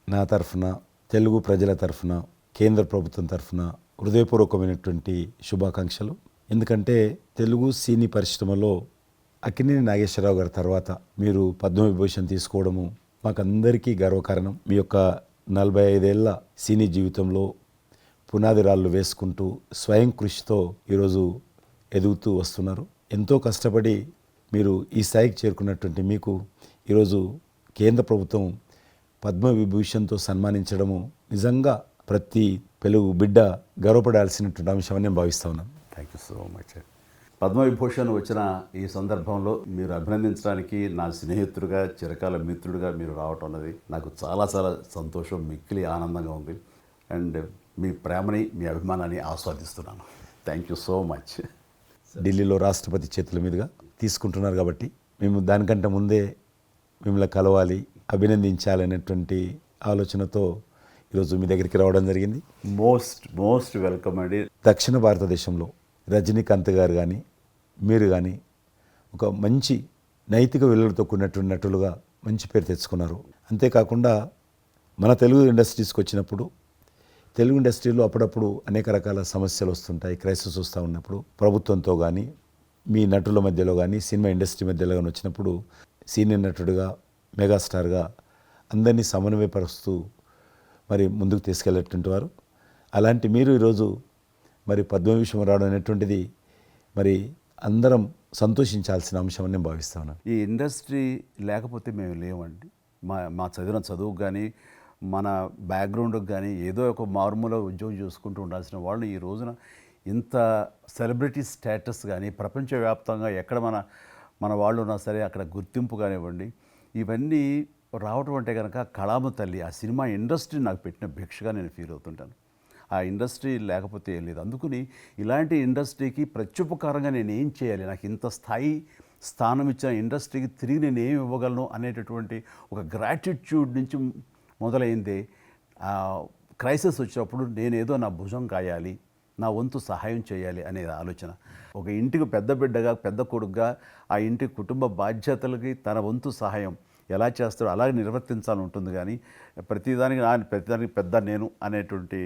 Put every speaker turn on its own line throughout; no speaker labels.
నా తరఫున, తెలుగు ప్రజల తరఫున, కేంద్ర ప్రభుత్వం తరఫున హృదయపూర్వకమైనటువంటి శుభాకాంక్షలు. ఎందుకంటే తెలుగు సినీ పరిశ్రమలో అక్కినేని నాగేశ్వరరావు గారి తర్వాత మీరు పద్మవిభూషణ్ తీసుకోవడము మాకందరికీ గర్వకారణం. మీ యొక్క 45 ఏళ్ల సినీ జీవితంలో పునాది రాళ్ళు వేసుకుంటూ స్వయం కృషితో ఈరోజు ఎదుగుతూ వస్తున్నారు. ఎంతో కష్టపడి మీరు ఈ స్థాయికి చేరుకున్నటువంటి మీకు ఈరోజు కేంద్ర ప్రభుత్వం పద్మవిభూషణ్తో సన్మానించడము నిజంగా ప్రతి తెలుగు బిడ్డ గర్వపడాల్సినటువంటి అంశం అని నేను భావిస్తా ఉన్నాను.
Thank you so much. Padma Vibhushan వచ్చిన ఈ సందర్భంలో మీరు అభినందించడానికి నా స్నేహితుడిగా, చిరకాల మిత్రుడిగా మీరు రావటం అన్నది నాకు చాలా చాలా సంతోషం, మిక్కిలి ఆనందంగా ఉంది. అండ్ మీ ప్రేమని, మీ అభిమానాన్ని ఆస్వాదిస్తున్నాను. Thank you so much.
ఢిల్లీలో రాష్ట్రపతి చేతుల మీదుగా తీసుకుంటున్నారు కాబట్టి మేము దానికంటే ముందే మిమ్మల్ని కలవాలి, అభినందించాలనేటువంటి ఆలోచనతో ఈరోజు మీ దగ్గరికి రావడం జరిగింది.
మోస్ట్ వెల్కమ్ అండి.
దక్షిణ భారతదేశంలో రజనీకాంత్ గారు కానీ మీరు కానీ ఒక మంచి నైతిక విలువలతో కూడినటువంటి నటులుగా మంచి పేరు తెచ్చుకున్నారు. అంతేకాకుండా మన తెలుగు ఇండస్ట్రీస్కి వచ్చినప్పుడు తెలుగు ఇండస్ట్రీలో అప్పుడప్పుడు అనేక రకాల సమస్యలు వస్తుంటాయి, క్రైసిస్ వస్తూ ఉన్నప్పుడు ప్రభుత్వంతో కానీ మీ నటుల మధ్యలో కానీ సినిమా ఇండస్ట్రీ మధ్యలో కానీ వచ్చినప్పుడు సీనియర్ నటుడిగా, మెగాస్టార్గా అందరినీ సమన్వయపరుస్తూ మరి ముందుకు తీసుకెళ్ళేటువంటి వారు. అలాంటి మీరు ఈరోజు మరి పద్మవిభూషణ్ రావడం అనేటువంటిది మరి అందరం సంతోషించాల్సిన అంశం అని నేను భావిస్తా ఉన్నాను.
ఈ ఇండస్ట్రీ లేకపోతే మేము లేవండి. మా చదివిన చదువుకు కానీ మన బ్యాక్గ్రౌండ్కి కానీ ఏదో ఒక మారుమూల ఉద్యోగం చూసుకుంటూ ఉండాల్సిన వాళ్ళు ఈ రోజున ఇంత సెలబ్రిటీ స్టేటస్ కానీ ప్రపంచవ్యాప్తంగా ఎక్కడ మన వాళ్ళు ఉన్నా సరే అక్కడ గుర్తింపు కానివ్వండి, ఇవన్నీ రావటం అంటే కనుక కళామ తల్లి, ఆ సినిమా ఇండస్ట్రీ నాకు పెట్టిన భిక్షగా నేను ఫీల్ అవుతుంటాను. ఆ ఇండస్ట్రీ లేకపోతే ఏం లేదు. అందుకని ఇలాంటి ఇండస్ట్రీకి ప్రత్యుపకారంగా నేను ఏం చేయాలి, నాకు ఇంత స్థానం ఇచ్చిన ఇండస్ట్రీకి తిరిగి నేను ఏం ఇవ్వగలను అనేటటువంటి ఒక గ్రాటిట్యూడ్ నుంచి మొదలైంది. క్రైసిస్ వచ్చినప్పుడు నేనేదో నా భుజం కాయాలి, నా వంతు సహాయం చేయాలి అనే ఆలోచన. ఒక ఇంటికి పెద్ద బిడ్డగా, పెద్ద కొడుకుగా ఆ ఇంటి కుటుంబ బాధ్యతలకి తన వంతు సహాయం ఎలా చేస్తాడో అలాగే నిర్వర్తించాలని ఉంటుంది. కానీ ప్రతిదానికి పెద్ద నేను అనేటువంటి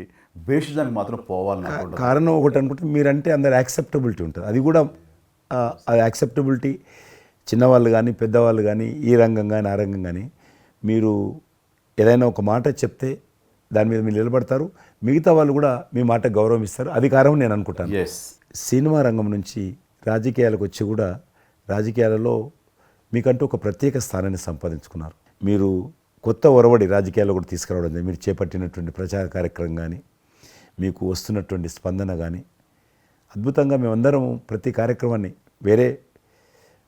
బేషిజానికి మాత్రం పోవాలని
కారణం ఒకటి అనుకుంటే మీరంటే అందరు యాక్సెప్టబిలిటీ ఉంటుంది. అది కూడా ఆ యాక్సెప్టబిలిటీ చిన్నవాళ్ళు కానీ పెద్దవాళ్ళు కానీ ఈ రంగం కానీ ఆ రంగం కానీ మీరు ఏదైనా ఒక మాట చెప్తే దాని మీద మీరు నిలబడతారు, మిగతా వాళ్ళు కూడా మీ మాట గౌరవం ఇస్తారు. అది కారణం నేను అనుకుంటాను. సినిమా రంగం నుంచి రాజకీయాలకు వచ్చి కూడా రాజకీయాలలో మీకంటూ ఒక ప్రత్యేక స్థానాన్ని సంపాదించుకున్నారు. మీరు కొత్త ఒరవడి రాజకీయాల్లో కూడా తీసుకురావడం, మీరు చేపట్టినటువంటి ప్రచార కార్యక్రమం కానీ మీకు వస్తున్నటువంటి స్పందన కానీ అద్భుతంగా మేమందరం ప్రతి కార్యక్రమాన్ని వేరే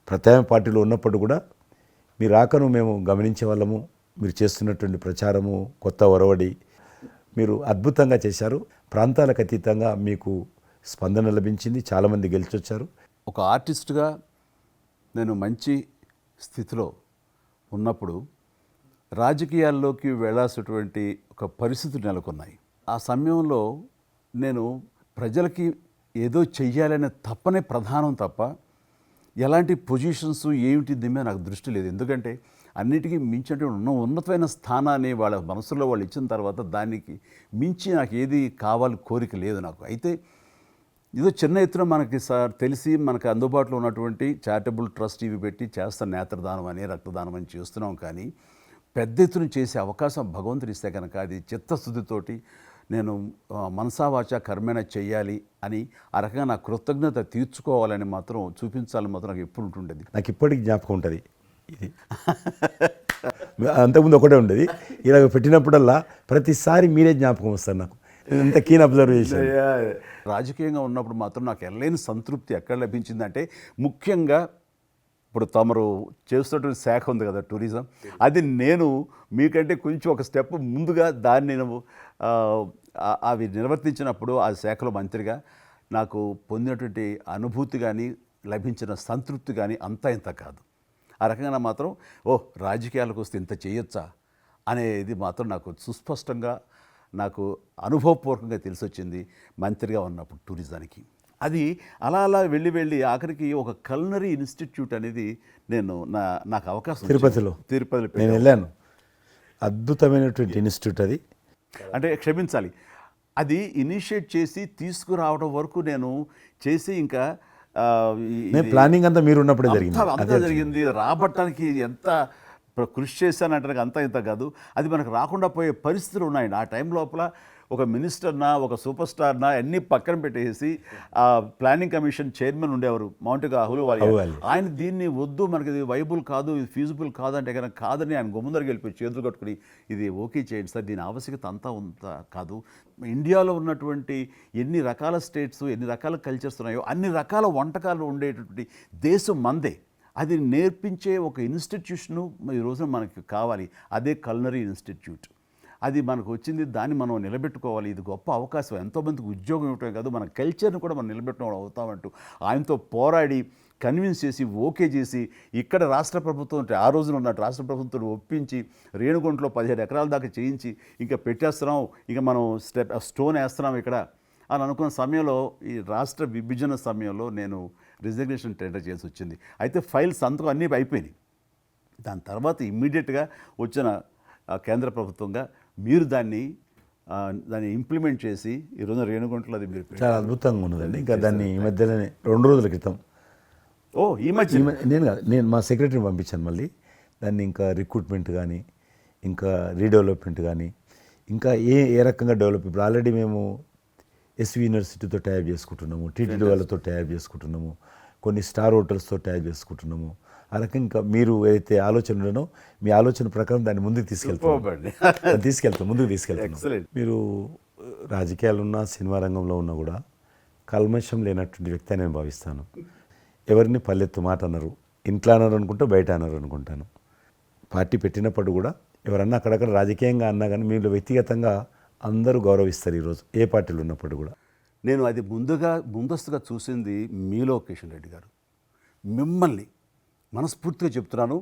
ప్రత్యామ్నాయ పార్టీలో ఉన్నప్పుడు కూడా మీ రాకను మేము గమనించే వాళ్ళము. మీరు చేస్తున్నటువంటి ప్రచారము, కొత్త ఒరవడి మీరు అద్భుతంగా చేశారు. ప్రాంతాలకు అతీతంగా మీకు స్పందన లభించింది, చాలామంది గెలిచొచ్చారు.
ఒక ఆర్టిస్ట్గా నేను మంచి స్థితిలో ఉన్నప్పుడు రాజకీయాల్లోకి వెళ్ళాల్సినటువంటి ఒక పరిస్థితులు నెలకొన్నాయి. ఆ సమయంలో నేను ప్రజలకి ఏదో చెయ్యాలనే తప్పనే ప్రధానం తప్ప ఎలాంటి పొజిషన్స్ ఏమిటి దీని మీద నాకు దృష్టి లేదు. ఎందుకంటే అన్నిటికీ మించి ఉన్నతమైన స్థానాన్ని వాళ్ళ మనసులో వాళ్ళు ఇచ్చిన తర్వాత దానికి మించి నాకు ఏది కావాలి కోరిక లేదు నాకు. అయితే ఏదో చిన్న ఎత్తున మనకి తెలిసి మనకు అందుబాటులో ఉన్నటువంటి చారిటబుల్ ట్రస్ట్ ఇవి పెట్టి చేస్తాను, నేత్రదానం అని, రక్తదానం అని చేస్తున్నాం. కానీ పెద్ద ఎత్తున చేసే అవకాశం భగవంతుడు ఇస్తే కనుక అది చిత్తశుద్ధితోటి నేను మనసావాచ కర్మేణ చెయ్యాలి అని ఆ రకంగా నా కృతజ్ఞత తీర్చుకోవాలని మాత్రం చూపించాలని మాత్రం నాకు ఎప్పుడు ఉంటుండేది.
నాకు ఇప్పటికి జ్ఞాపకం ఉంటుంది. ఇది అంతకుముందు ఒకటే ఉండేది, ఇలాగ పెట్టినప్పుడల్లా ప్రతిసారి మీరే జ్ఞాపకం వస్తారు నాకు. ఎంత కీన్ అబ్జర్వేషన్.
రాజకీయంగా ఉన్నప్పుడు మాత్రం నాకు ఎనలేని సంతృప్తి ఎక్కడ లభించిందంటే, ముఖ్యంగా ఇప్పుడు తమరు చేస్తున్నటువంటి శాఖ ఉంది కదా టూరిజం, అది నేను మీకంటే కొంచెం ఒక స్టెప్ ముందుగా దాన్ని నేను అవి నిర్వర్తించినప్పుడు ఆ శాఖలో మంత్రిగా నాకు పొందినటువంటి అనుభూతి కానీ లభించిన సంతృప్తి కానీ అంతా ఇంత కాదు. ఆ రకంగా మాత్రం రాజకీయాలకు వస్తే ఇంత చేయొచ్చా అనేది మాత్రం నాకు సుస్పష్టంగా నాకు అనుభవపూర్వకంగా తెలిసొచ్చింది మంత్రిగా ఉన్నప్పుడు టూరిజానికి. అది అలా అలా వెళ్ళి ఆఖరికి ఒక కల్నరీ ఇన్స్టిట్యూట్ అనేది నాకు అవకాశం
తిరుపతిలో నేను వెళ్ళాను. అద్భుతమైనటువంటి ఇన్స్టిట్యూట్ అది.
అంటే క్షమించాలి, అది ఇనిషియేట్ చేసి తీసుకురావడం వరకు నేను చేసి ఇంకా
నేను ప్లానింగ్ అంతా మీరు ఉన్నప్పుడే జరిగింది.
అంతా జరిగింది. రాబట్టడానికి ఎంత కృషి చేశానంటే అంతా ఇంత కాదు, అది మనకు రాకుండా పోయే పరిస్థితులు ఉన్నాయండి. ఆ టైం లోపల ఒక మినిస్టర్నా ఒక సూపర్ స్టార్నా అన్నీ పక్కన పెట్టేసి ఆ ప్లానింగ్ కమిషన్ చైర్మన్ ఉండేవారు మౌంటిగా అహ్లూవాలియా. ఆయన దీన్ని వద్దు, మనకి ఇది వైబుల్ కాదు, ఇది ఫీజిబుల్ కాదంటే కనుక కాదని ఆయన గుమ్మందరికి వెళ్ళిపోయి చేతులు కట్టుకుని ఇది ఓకే చేయండి సార్, దీని ఆవశ్యకత అంతా ఉందా కాదు. ఇండియాలో ఉన్నటువంటి ఎన్ని రకాల స్టేట్స్ ఎన్ని రకాల కల్చర్స్ ఉన్నాయో అన్ని రకాల వంటకాలు ఉండేటటువంటి దేశం మందే. అది నేర్పించే ఒక ఇన్స్టిట్యూషను ఈ రోజున మనకి కావాలి, అదే కల్నరీ ఇన్స్టిట్యూట్. అది మనకు వచ్చింది, దాన్ని మనం నిలబెట్టుకోవాలి. ఇది గొప్ప అవకాశం, ఎంతోమందికి ఉద్యోగం ఇవ్వటమే కాదు మన కల్చర్ని కూడా మనం నిలబెట్టడం అవుతామంటూ ఆయనతో పోరాడి కన్విన్స్ చేసి ఓకే చేసి ఇక్కడ రాష్ట్ర ప్రభుత్వం ఆ రోజున ఉన్న రాష్ట్ర ప్రభుత్వం ఒప్పించి రేణుగుంటలో 17 ఎకరాల దాకా చేయించి ఇంకా పెట్టేస్తున్నాం, ఇంకా మనం స్టోన్ వేస్తున్నాం ఇక్కడ అని అనుకున్న సమయంలో ఈ రాష్ట్ర విభజన సమయంలో నేను రిజిగ్నేషన్ టెండర్ చేసి వచ్చింది. అయితే ఫైల్స్ అంతకు అన్నీ అయిపోయినాయి. దాని తర్వాత ఇమ్మీడియట్గా వచ్చిన కేంద్ర ప్రభుత్వంగా మీరు దాన్ని ఇంప్లిమెంట్ చేసి ఈరోజు రేణుగుంటలో అది మీరు
చాలా అద్భుతంగా ఉన్నదండి. ఇంకా దాన్ని ఈ మధ్యలోనే 2 రోజుల క్రితం
ఈ మధ్య
నేను మా సెక్రటరీని పంపించాను. మళ్ళీ దాన్ని ఇంకా రిక్రూట్మెంట్ కానీ ఇంకా రీడెవలప్మెంట్ కానీ ఇంకా ఏ రకంగా డెవలప్. ఇప్పుడు ఆల్రెడీ మేము ఎస్వి యూనివర్సిటీతో టైప్ చేసుకుంటున్నాము, టీటీడీ వాళ్ళతో టైప్ చేసుకుంటున్నాము, కొన్ని స్టార్ హోటల్స్తో టైప్ చేసుకుంటున్నాము. ఆ రకంగా ఇంకా మీరు ఏదైతే ఆలోచన ఉండనో మీ ఆలోచన ప్రకారం దాన్ని ముందుకు ముందుకు తీసుకెళ్తాం. మీరు రాజకీయాలు ఉన్నా సినిమా రంగంలో ఉన్నా కూడా కల్మషం లేనటువంటి వ్యక్తి అని నేను భావిస్తాను. ఎవరిని పల్లెత్తు మాట అన్నారు, ఇంట్లో అన్నారు అనుకుంటే బయట అన్నారు అనుకుంటాను. పార్టీ పెట్టినప్పుడు కూడా ఎవరన్నా అక్కడక్కడ రాజకీయంగా అన్నా కానీ మీరు వ్యక్తిగతంగా అందరూ గౌరవిస్తారు ఈరోజు ఏ పార్టీలు ఉన్నప్పుడు కూడా.
నేను అది ముందస్తుగా చూసింది మీలో కిషన్ రెడ్డి గారు. మిమ్మల్ని మనస్ఫూర్తిగా చెప్తున్నాను,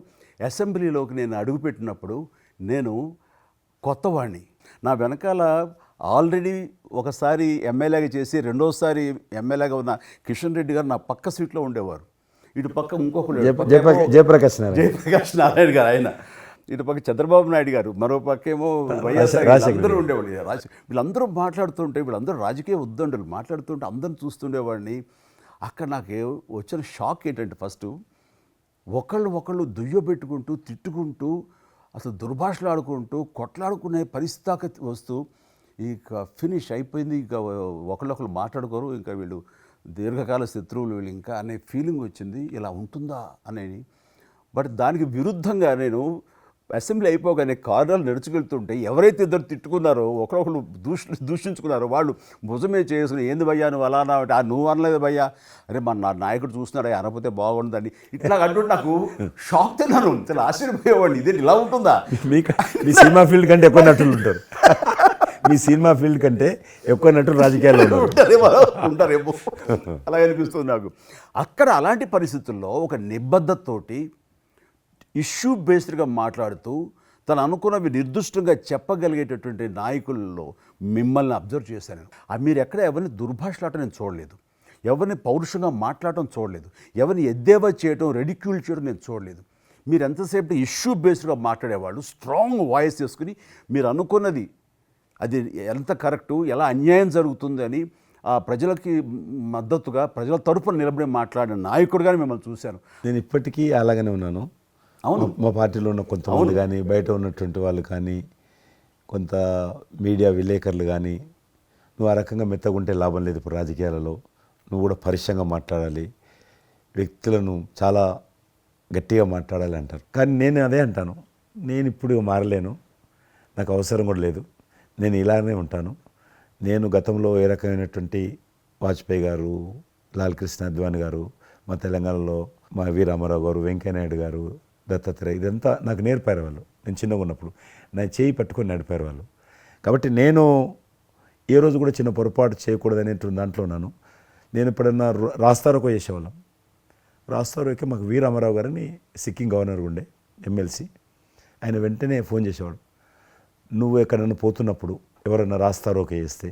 అసెంబ్లీలోకి నేను అడుగుపెట్టినప్పుడు నేను కొత్తవాడిని. నా వెనకాల ఆల్రెడీ ఒకసారి ఎమ్మెల్యేగా చేసి రెండోసారి ఎమ్మెల్యేగా ఉన్న కిషన్ రెడ్డి గారు నా పక్క సీట్లో ఉండేవారు. ఇటు పక్క ఇంకొకరు
జయప్రకాష్
నారాయణ గారు, ఆయన ఇటు పక్క చంద్రబాబు నాయుడు గారు, మరో పక్క ఏమో వైఎస్ఆర్ అందరూ ఉండేవాళ్ళు. వీళ్ళందరూ మాట్లాడుతుంటే వీళ్ళందరూ రాజకీయ ఉద్దండులు మాట్లాడుతుంటే అందరిని చూస్తుండేవాడిని. అక్కడ నాకు వచ్చిన షాక్ ఏంటంటే ఫస్ట్ ఒకళ్ళు దుయ్యబెట్టుకుంటూ తిట్టుకుంటూ అసలు దుర్భాషలు ఆడుకుంటూ కొట్లాడుకునే పరిస్థితి వస్తూ ఇక ఫినిష్ అయిపోయింది, ఇక ఒకళ్ళు మాట్లాడుకోరు, ఇంకా వీళ్ళు దీర్ఘకాల శత్రువులు వీళ్ళు ఇంకా అనే ఫీలింగ్ వచ్చింది. ఇలా ఉంటుందా అనేది. బట్ దానికి విరుద్ధంగా నేను అసెంబ్లీ అయిపోగానే కారులో నడుచుకెళ్తుంటే ఎవరైతే ఇద్దరు తిట్టుకున్నారో ఒకరొకరు దూషించుకున్నారో వాళ్ళు భుజమే చేసుకుని ఏంది భయ్యా నువ్వు అలా అన్నావు, నువ్వు అనలేదు భయ్యా, అరే నా నాయకుడు చూస్తున్నాడు అనకపోతే బాగుండదని ఇట్లా అంటుంటే నాకు షాక్ తిన్నాను. చాలా ఆశ్చర్యపోయేవాడిని, ఇదే ఇలా ఉంటుందా.
మీ సినిమా ఫీల్డ్ కంటే ఎక్కువ నటులు ఉంటారు, మీ సినిమా ఫీల్డ్ కంటే ఎక్కువ నటులు రాజకీయాల్లో
ఉంటారేమో అలా అనిపిస్తుంది నాకు. అక్కడ అలాంటి పరిస్థితుల్లో ఒక నిబద్ధతతోటి ఇష్యూ బేస్డ్గా మాట్లాడుతూ తను అనుకున్నవి నిర్దిష్టంగా చెప్పగలిగేటటువంటి నాయకుల్లో మిమ్మల్ని అబ్జర్వ్ చేశాను. మీరు ఎక్కడ ఎవరిని దుర్భాషలాడటం నేను చూడలేదు, ఎవరిని పౌరుషంగా మాట్లాడటం చూడలేదు, ఎవరిని ఎద్దేవా చేయడం రెడిక్యూల్ చేయడం నేను చూడలేదు. మీరు ఎంతసేపు ఇష్యూ బేస్డ్గా మాట్లాడేవాళ్ళు, స్ట్రాంగ్ వాయిస్ చేసుకుని మీరు అనుకున్నది అది ఎంత కరెక్టు, ఎలా అన్యాయం జరుగుతుంది అని ప్రజలకి మద్దతుగా ప్రజల తరపున నిలబడి మాట్లాడిన నాయకుడుగానే మిమ్మల్ని చూశాను.
నేను ఇప్పటికీ అలాగనే ఉన్నాను.
అవును,
మా పార్టీలో ఉన్న కొంతమంది కానీ బయట ఉన్నటువంటి వాళ్ళు కానీ కొంత మీడియా విలేకరులు కానీ నువ్వు ఆ రకంగా మెత్తగుంటే లాభం లేదు, ఇప్పుడు రాజకీయాలలో నువ్వు కూడా పరుషంగా మాట్లాడాలి, వ్యక్తులను చాలా గట్టిగా మాట్లాడాలి అంటారు. కానీ నేను అదే అంటాను, నేను ఇప్పుడు మారలేను, నాకు అవసరం కూడా లేదు, నేను ఇలానే ఉంటాను. నేను గతంలో ఏ రకమైనటువంటి వాజ్పేయి గారు, లాల్ కృష్ణ అద్వానీ గారు, మా తెలంగాణలో మా వి రామారావు గారు, వెంకయ్యనాయుడు గారు, దత్తాత్రేయ, ఇదంతా నాకు నేర్పారు వాళ్ళు. నేను చిన్నగా ఉన్నప్పుడు నా చేయి పట్టుకొని నడిపారు వాళ్ళు. కాబట్టి నేను ఏ రోజు కూడా చిన్న పొరపాటు చేయకూడదు అనేటువంటి దాంట్లో ఉన్నాను. నేను ఎప్పుడన్నా రాస్తారోకో చేసేవాళ్ళం. రాస్తారోకే మాకు వి రామారావు గారిని సిక్కిం గవర్నర్ ఉండే ఎమ్మెల్సీ, ఆయన వెంటనే ఫోన్ చేసేవాడు, నువ్వు ఎక్కడన్నా పోతున్నప్పుడు ఎవరన్నా రాస్తారోకే చేస్తే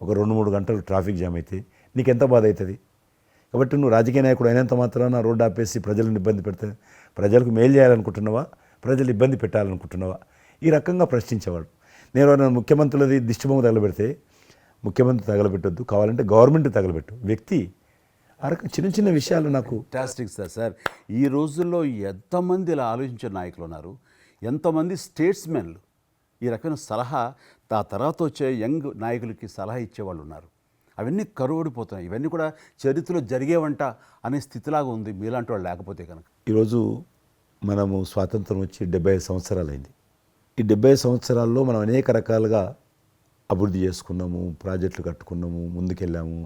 ఒక 2-3 గంటలు ట్రాఫిక్ జామ్ అయితే నీకెంత బాధ అవుతుంది. కాబట్టి నువ్వు రాజకీయ నాయకుడు అయినంత మాత్రాన రోడ్డు ఆపేసి ప్రజలను ఇబ్బంది పెడితే ప్రజలకు మేలు చేయాలనుకుంటున్నావా, ప్రజలు ఇబ్బంది పెట్టాలనుకుంటున్నావా, ఈ రకంగా ప్రశ్నించేవాడు. నేను ఎవరైనా ముఖ్యమంత్రులది దిష్టిబొమ్మ తగలబెడితే ముఖ్యమంత్రి తగలబెట్టొద్దు, కావాలంటే గవర్నమెంట్ తగలబెట్టు, వ్యక్తి ఆ రకం చిన్న చిన్న విషయాలు నాకు
ఫ్యాంటాస్టిక్ సార్. ఈ రోజుల్లో ఎంతమంది ఇలా ఆలోచించే నాయకులు ఉన్నారు, ఎంతమంది స్టేట్స్మెన్లు ఈ రకమైన సలహా ఆ తర్వాత వచ్చే యంగ్ నాయకులకి సలహా ఇచ్చేవాళ్ళు ఉన్నారు. అవన్నీ కరువడిపోతున్నాయి. ఇవన్నీ కూడా చరిత్రలో జరిగేవంట అనే స్థితిలాగా ఉంది మీలాంటి వాళ్ళు లేకపోతే కనుక.
ఈరోజు మనము స్వాతంత్రం వచ్చి 75 సంవత్సరాలైంది. ఈ 75 సంవత్సరాల్లో మనం అనేక రకాలుగా అభివృద్ధి చేసుకున్నాము, ప్రాజెక్టులు కట్టుకున్నాము, ముందుకెళ్ళాము,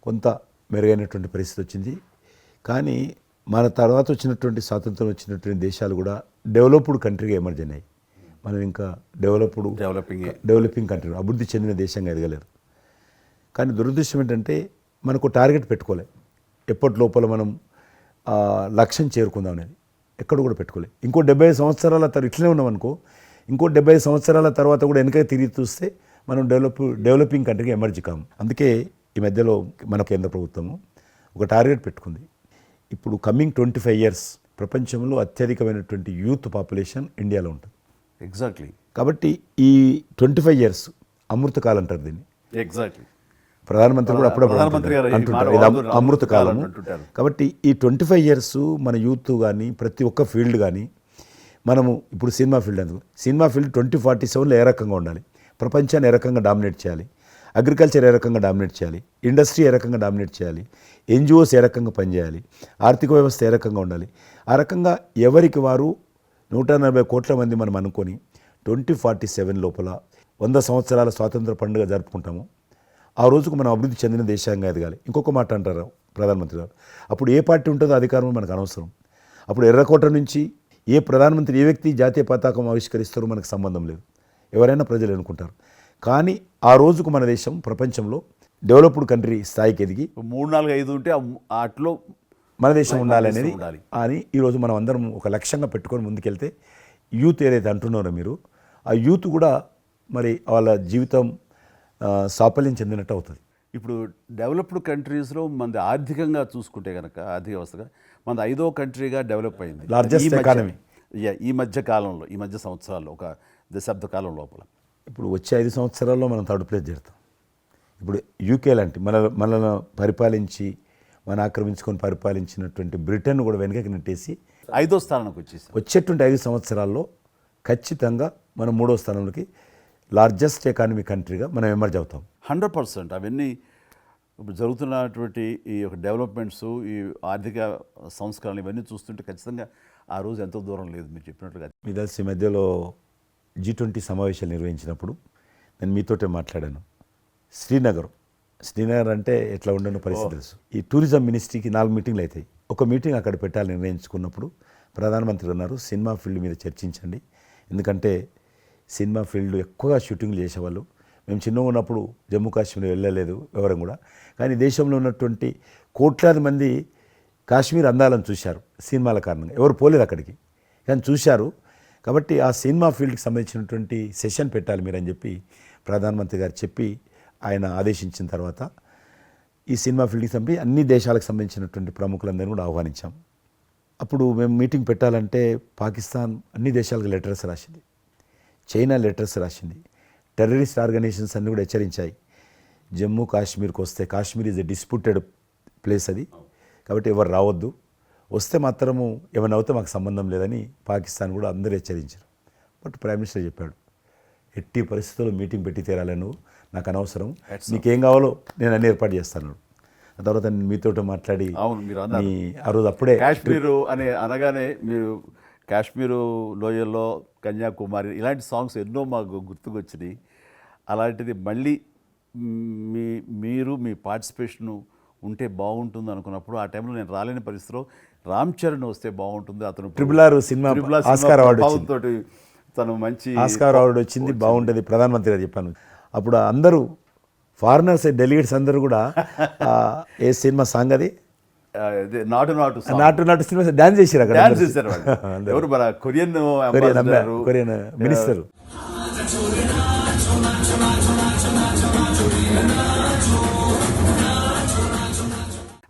కొంత మెరుగైనటువంటి పరిస్థితి వచ్చింది. కానీ మన తర్వాత వచ్చినటువంటి స్వాతంత్రం వచ్చినటువంటి దేశాలు కూడా డెవలప్డ్ కంట్రీగా ఎమర్జ్ అయినాయి. మనం ఇంకా డెవలపింగ్ కంట్రీ, అభివృద్ధి చెందిన దేశంగా ఎదగలేదు. కానీ దురదృష్టం ఏంటంటే మనకు టార్గెట్ పెట్టుకోలే, ఎప్పటి లోపల మనం లక్ష్యం చేరుకుందాం అనేది ఎక్కడ కూడా పెట్టుకోలే. ఇంకో 75 సంవత్సరాల తర్వాత ఇట్లనే ఉన్నాం అనుకో, ఇంకో 75 సంవత్సరాల తర్వాత కూడా వెనక తిరిగి చూస్తే మనం డెవలపింగ్ కంట్రీగా ఎమర్జ్ కాము. అందుకే ఈ మధ్యలో మన కేంద్ర ప్రభుత్వము ఒక టార్గెట్ పెట్టుకుంది. ఇప్పుడు కమింగ్ 25 years ప్రపంచంలో అత్యధికమైనటువంటి యూత్ పాపులేషన్ ఇండియాలో ఉంటుంది.
ఎగ్జాక్ట్లీ.
కాబట్టి ఈ 25 years అమృతకాలం అంటారు దీన్ని.
ఎగ్జాక్ట్లీ.
ప్రధానమంత్రి కూడా అప్పుడప్పుడు అంటుంటారు ఇది అమృతకాలం. కాబట్టి ఈ 25 years మన యూత్ కానీ ప్రతి ఒక్క ఫీల్డ్ కానీ మనము ఇప్పుడు సినిమా ఫీల్డ్ అందుకు సినిమా ఫీల్డ్ 2047లో ఏ రకంగా ఉండాలి, ప్రపంచాన్ని ఏ రకంగా డామినేట్ చేయాలి, అగ్రికల్చర్ ఏ రకంగా డామినేట్ చేయాలి, ఇండస్ట్రీ ఏ రకంగా డామినేట్ చేయాలి, ఎన్జిఓస్ ఏ రకంగా పనిచేయాలి, ఆర్థిక వ్యవస్థ ఏ రకంగా ఉండాలి, ఆ రకంగా ఎవరికి వారు 140 కోట్ల మంది మనం అనుకొని 2047 లోపల 100 సంవత్సరాల స్వాతంత్ర పండుగ జరుపుకుంటాము. ఆ రోజుకు మనం అభివృద్ధి చెందిన దేశంగా ఎదగాలి. ఇంకొక మాట అంటారు ప్రధానమంత్రి గారు, అప్పుడు ఏ పార్టీ ఉంటుందో అధికారం మనకు అనవసరం. అప్పుడు ఎర్రకోట నుంచి ఏ ప్రధానమంత్రి ఏ వ్యక్తి జాతీయ పతాకం ఆవిష్కరిస్తారో మనకు సంబంధం లేదు, ఎవరైనా ప్రజలు అనుకుంటారు. కానీ ఆ రోజుకు మన దేశం ప్రపంచంలో డెవలప్డ్ కంట్రీ స్థాయికి ఎదిగి
3, 4, 5 ఉంటే అట్లో
మన దేశం ఉండాలి అనేది అని ఈరోజు మనం అందరం ఒక లక్ష్యంగా పెట్టుకొని ముందుకెళ్తే యూత్ ఏదైతే అంటున్నారో మీరు, ఆ యూత్ కూడా మరి వాళ్ళ జీవితం సాఫల్యం చెందినట్టు అవుతుంది.
ఇప్పుడు డెవలప్డ్ కంట్రీస్లో మనది ఆర్థికంగా చూసుకుంటే కనుక ఆర్థిక వ్యవస్థగా మనది 5వ కంట్రీగా డెవలప్ అయింది.
లార్జెస్ట్ ఎకానమీ
ఈ మధ్య కాలంలో, ఈ మధ్య సంవత్సరాల్లో, ఒక దశాబ్ద కాలం లోపల.
ఇప్పుడు వచ్చే 5 సంవత్సరాల్లో మనం థర్డ్ ప్లేస్ చేరుతాం. ఇప్పుడు యూకే లాంటి మనల్ని పరిపాలించి మన ఆక్రమించుకొని పరిపాలించినటువంటి బ్రిటన్ కూడా వెనకకి నెట్టేసి
5వ స్థానానికి వచ్చేసి
వచ్చేటువంటి 5 సంవత్సరాల్లో ఖచ్చితంగా మనం 3వ స్థానంలోకి లార్జెస్ట్ ఎకానమీ కంట్రీగా మనం ఎమర్జ్ అవుతాం.
100%. అవన్నీ ఇప్పుడు జరుగుతున్నటువంటి ఈ యొక్క డెవలప్మెంట్స్, ఈ ఆర్థిక సంస్కరణలు ఇవన్నీ చూస్తుంటే ఖచ్చితంగా ఆ రోజు ఎంతో దూరం లేదు మీరు చెప్పినట్లుగా.
మీ తెలిసి ఈ మధ్యలో G20 సమావేశాలు నిర్వహించినప్పుడు నేను మీతోటే మాట్లాడాను. శ్రీనగర్ అంటే ఎట్లా ఉండనో పరిస్థితి తెలుసు. ఈ టూరిజం మినిస్ట్రీకి 4 మీటింగ్లు అవుతాయి. ఒక మీటింగ్ అక్కడ పెట్టాలని నిర్ణయించుకున్నప్పుడు ప్రధానమంత్రి అన్నారు, సినిమా ఫీల్డ్ మీద చర్చించండి, ఎందుకంటే సినిమా ఫీల్డ్ ఎక్కువగా షూటింగ్లు చేసేవాళ్ళు. మేము చిన్నగా ఉన్నప్పుడు జమ్మూ కాశ్మీర్ వెళ్ళలేదు ఎవరం కూడా, కానీ దేశంలో ఉన్నటువంటి కోట్లాది మంది కాశ్మీర్ అందాలను చూశారు సినిమాల కారణంగా. ఎవరు పోలేదు అక్కడికి, కానీ చూశారు. కాబట్టి ఆ సినిమా ఫీల్డ్కి సంబంధించినటువంటి సెషన్ పెట్టాలి మీరు అని చెప్పి ప్రధానమంత్రి గారు చెప్పి ఆయన ఆదేశించిన తర్వాత ఈ సినిమా ఫీల్డ్కి సంబంధించి అన్ని దేశాలకు సంబంధించినటువంటి ప్రముఖులందరినీ కూడా ఆహ్వానించాం. అప్పుడు మేము మీటింగ్ పెట్టాలంటే పాకిస్తాన్ అన్ని దేశాలకు లెటర్స్ రాసింది, చైనా లెటర్స్ రాసింది, టెర్రరిస్ట్ ఆర్గనైజేషన్స్ అన్నీ కూడా హెచ్చరించాయి. జమ్మూ కాశ్మీర్కి వస్తే Kashmir is a disputed place అది, కాబట్టి ఎవరు రావద్దు, వస్తే మాత్రము ఏమైనా అవుతే మాకు సంబంధం లేదని పాకిస్తాన్ కూడా అందరూ హెచ్చరించారు. బట్ ప్రైమ్ మినిస్టర్ చెప్పాడు, ఎట్టి పరిస్థితుల్లో మీటింగ్ పెట్టి తీరాలి, నువ్వు నాకు అనవసరం, నీకేం కావాలో నేను అన్ని ఏర్పాటు చేస్తాను. ఆ తర్వాత నేను మీతో మాట్లాడి ఆ రోజు అప్పుడే
కాశ్మీరు అనగానే మీరు కాశ్మీరు లోయల్లో కన్యాకుమారి ఇలాంటి సాంగ్స్ ఎన్నో మాకు గుర్తుకొచ్చినాయి. అలాంటిది మళ్ళీ మీరు మీ పార్టిసిపేషను ఉంటే బాగుంటుంది అనుకున్నప్పుడు ఆ టైంలో నేను రాలేని పరిస్థితిలో రామ్ చరణ్ వస్తే బాగుంటుంది, అతను
RRR సినిమా ఆస్కార్ అవార్డు
తోటి తను మంచి
ఆస్కార్ అవార్డు వచ్చింది, బాగుంటుంది ప్రధానమంత్రి గారు చెప్పాను. అప్పుడు అందరూ ఫారినర్స్ డెలిగేట్స్ అందరూ కూడా ఏ సినిమా సాంగ్ అది
నాటు
సినిమా డాన్స్ చేశారు అక్కడ.
ఎవరు మన కొరియన్
మినిస్టర్.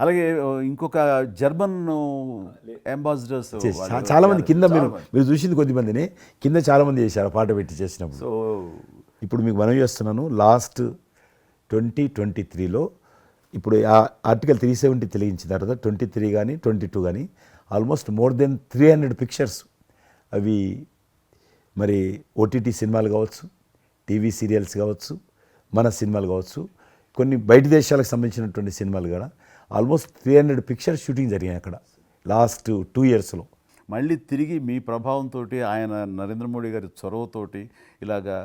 అలాగే ఇంకొక జర్మన్ అంబాసిడర్స్
చాలా మంది కింద మీరు చూసింది కొద్దిమందిని కింద చాలా మంది చేశారు ఆ పాట పెట్టి చేసినప్పుడు.
సో
ఇప్పుడు మీకు మనవి చేస్తున్నాను, లాస్ట్ 2023లో ఇప్పుడు ఆ ఆర్టికల్ 370 తెలిగించిన తర్వాత 23 కానీ 22 కానీ ఆల్మోస్ట్ మోర్ దెన్ 300 పిక్చర్స్ అవి మరి ఓటీటీ సినిమాలు కావచ్చు, టీవీ సీరియల్స్ కావచ్చు, మన సినిమాలు కావచ్చు, కొన్ని బయట దేశాలకు సంబంధించినటువంటి సినిమాలు కూడా ఆల్మోస్ట్ 300 పిక్చర్స్ షూటింగ్ జరిగాయి అక్కడ లాస్ట్ 2 ఇయర్స్లో.
మళ్ళీ తిరిగి మీ ప్రభావంతో ఆయన నరేంద్ర మోడీ గారి చొరవతోటి ఇలాగా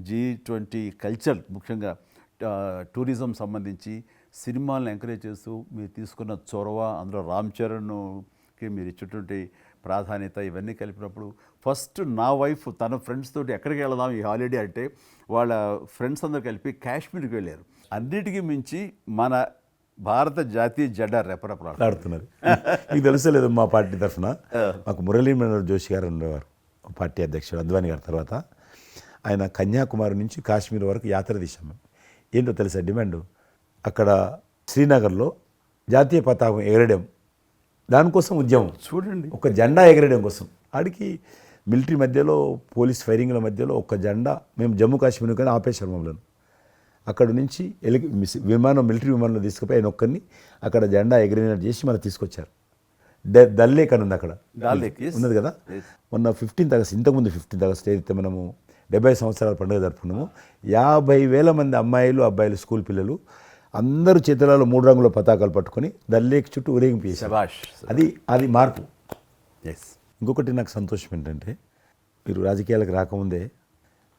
G20 కల్చర్ ముఖ్యంగా టూరిజం సంబంధించి సినిమాలను ఎంకరేజ్ చేస్తూ మీరు తీసుకున్న చొరవ, అందులో రామ్ చరణ్కి మీరు ఇచ్చేటువంటి ప్రాధాన్యత ఇవన్నీ కలిపినప్పుడు ఫస్ట్ నా వైఫ్ తన ఫ్రెండ్స్ తోటి ఎక్కడికి వెళదాం ఈ హాలిడే అంటే వాళ్ళ ఫ్రెండ్స్ అందరూ కలిపి కాశ్మీర్కి వెళ్ళారు. అన్నిటికీ మించి మన భారత జాతీయ జెండా
రెపరెపలాడుతున్నది. మీకు తెలుసలేదు, మా పార్టీ తరఫున మాకు మురళీ మనోహర్ జోషి గారు ఉండేవారు, పార్టీ అధ్యక్షుడు అద్వానీ గారి తర్వాత. ఆయన కన్యాకుమారి నుంచి కాశ్మీర్ వరకు యాత్ర తీసాం మేము. ఏంటో తెలుసా డిమాండ్, అక్కడ శ్రీనగర్లో జాతీయ పతాకం ఎగరడం, దానికోసం ఉద్యమం
చూడండి,
ఒక జెండా ఎగరడం కోసం. ఆడికి మిలిటరీ మధ్యలో పోలీస్ ఫైరింగ్ల మధ్యలో ఒక జెండా మేము జమ్మూ కాశ్మీర్ కానీ ఆపేశారు మమ్మల్ని. అక్కడ నుంచి మిలిటరీ విమానంలో తీసుకుపోయి ఆయన ఒక్కరిని అక్కడ జెండా ఎగిరినట్టు చేసి మనం తీసుకొచ్చారు. దల్ లేక్ అని ఉంది అక్కడ, ఉన్నది కదా. మొన్న 15th ఆగస్ట్, ఇంతకుముందు 15th ఆగస్ట్ ఏదైతే మనము 70 సంవత్సరాల పండుగ జరుపుకున్నాము, 50,000 మంది అమ్మాయిలు అబ్బాయిలు స్కూల్ పిల్లలు అందరూ చేతులలో 3 రంగుల పతాకాలు పట్టుకొని దల్ లేక్ చుట్టూ ఊరేగింపు చేశారు. అది మార్పు. ఇంకొకటి నాకు సంతోషం ఏంటంటే, మీరు రాజకీయాలకు రాకముందే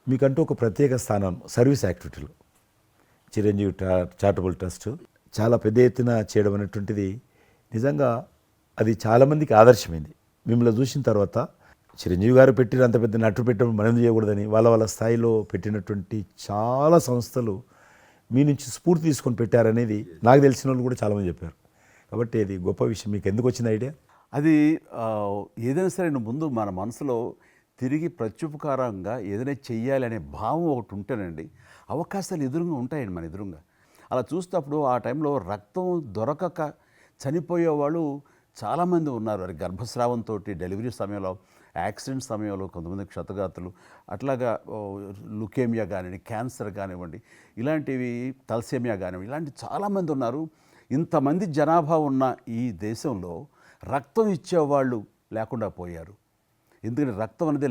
మీకంటూ ఒక ప్రత్యేక స్థానం సర్వీస్ యాక్టివిటీలో చిరంజీవి చారిటబుల్ ట్రస్ట్ చాలా పెద్ద ఎత్తున చేయడం అనేటువంటిది నిజంగా అది చాలామందికి ఆదర్శమైంది. మిమ్మల్ని చూసిన తర్వాత చిరంజీవి గారు పెట్టిన అంత పెద్ద నటు పెట్టడం మనం చేయకూడదని వాళ్ళ స్థాయిలో పెట్టినటువంటి చాలా సంస్థలు మీ నుంచి స్ఫూర్తి తీసుకొని పెట్టారనేది నాకు తెలిసిన వాళ్ళు కూడా చాలామంది చెప్పారు. కాబట్టి అది గొప్ప విషయం. మీకు ఎందుకు వచ్చిన ఐడియా?
అది ఏదైనా సరే ముందు మన మనసులో తిరిగి ప్రత్యుపకారంగా ఏదైనా చెయ్యాలి అనే భావం ఒకటి ఉంటేనండి అవకాశాలు ఎదురుగా ఉంటాయండి మన ఎదురుగా. అలా చూసినప్పుడు ఆ టైంలో రక్తం దొరకక చనిపోయే వాళ్ళు చాలామంది ఉన్నారు. అది గర్భస్రావంతో, డెలివరీ సమయంలో, యాక్సిడెంట్ సమయంలో కొంతమంది క్షతగాతులు, అట్లాగా లుకేమియా కానివ్వండి, క్యాన్సర్ కానివ్వండి, ఇలాంటివి తలసేమియా కానివ్వండి, ఇలాంటి చాలామంది ఉన్నారు. ఇంతమంది జనాభా ఉన్న ఈ దేశంలో రక్తం ఇచ్చేవాళ్ళు లేకుండా పోయారు. ఎందుకంటే రక్తం అనేది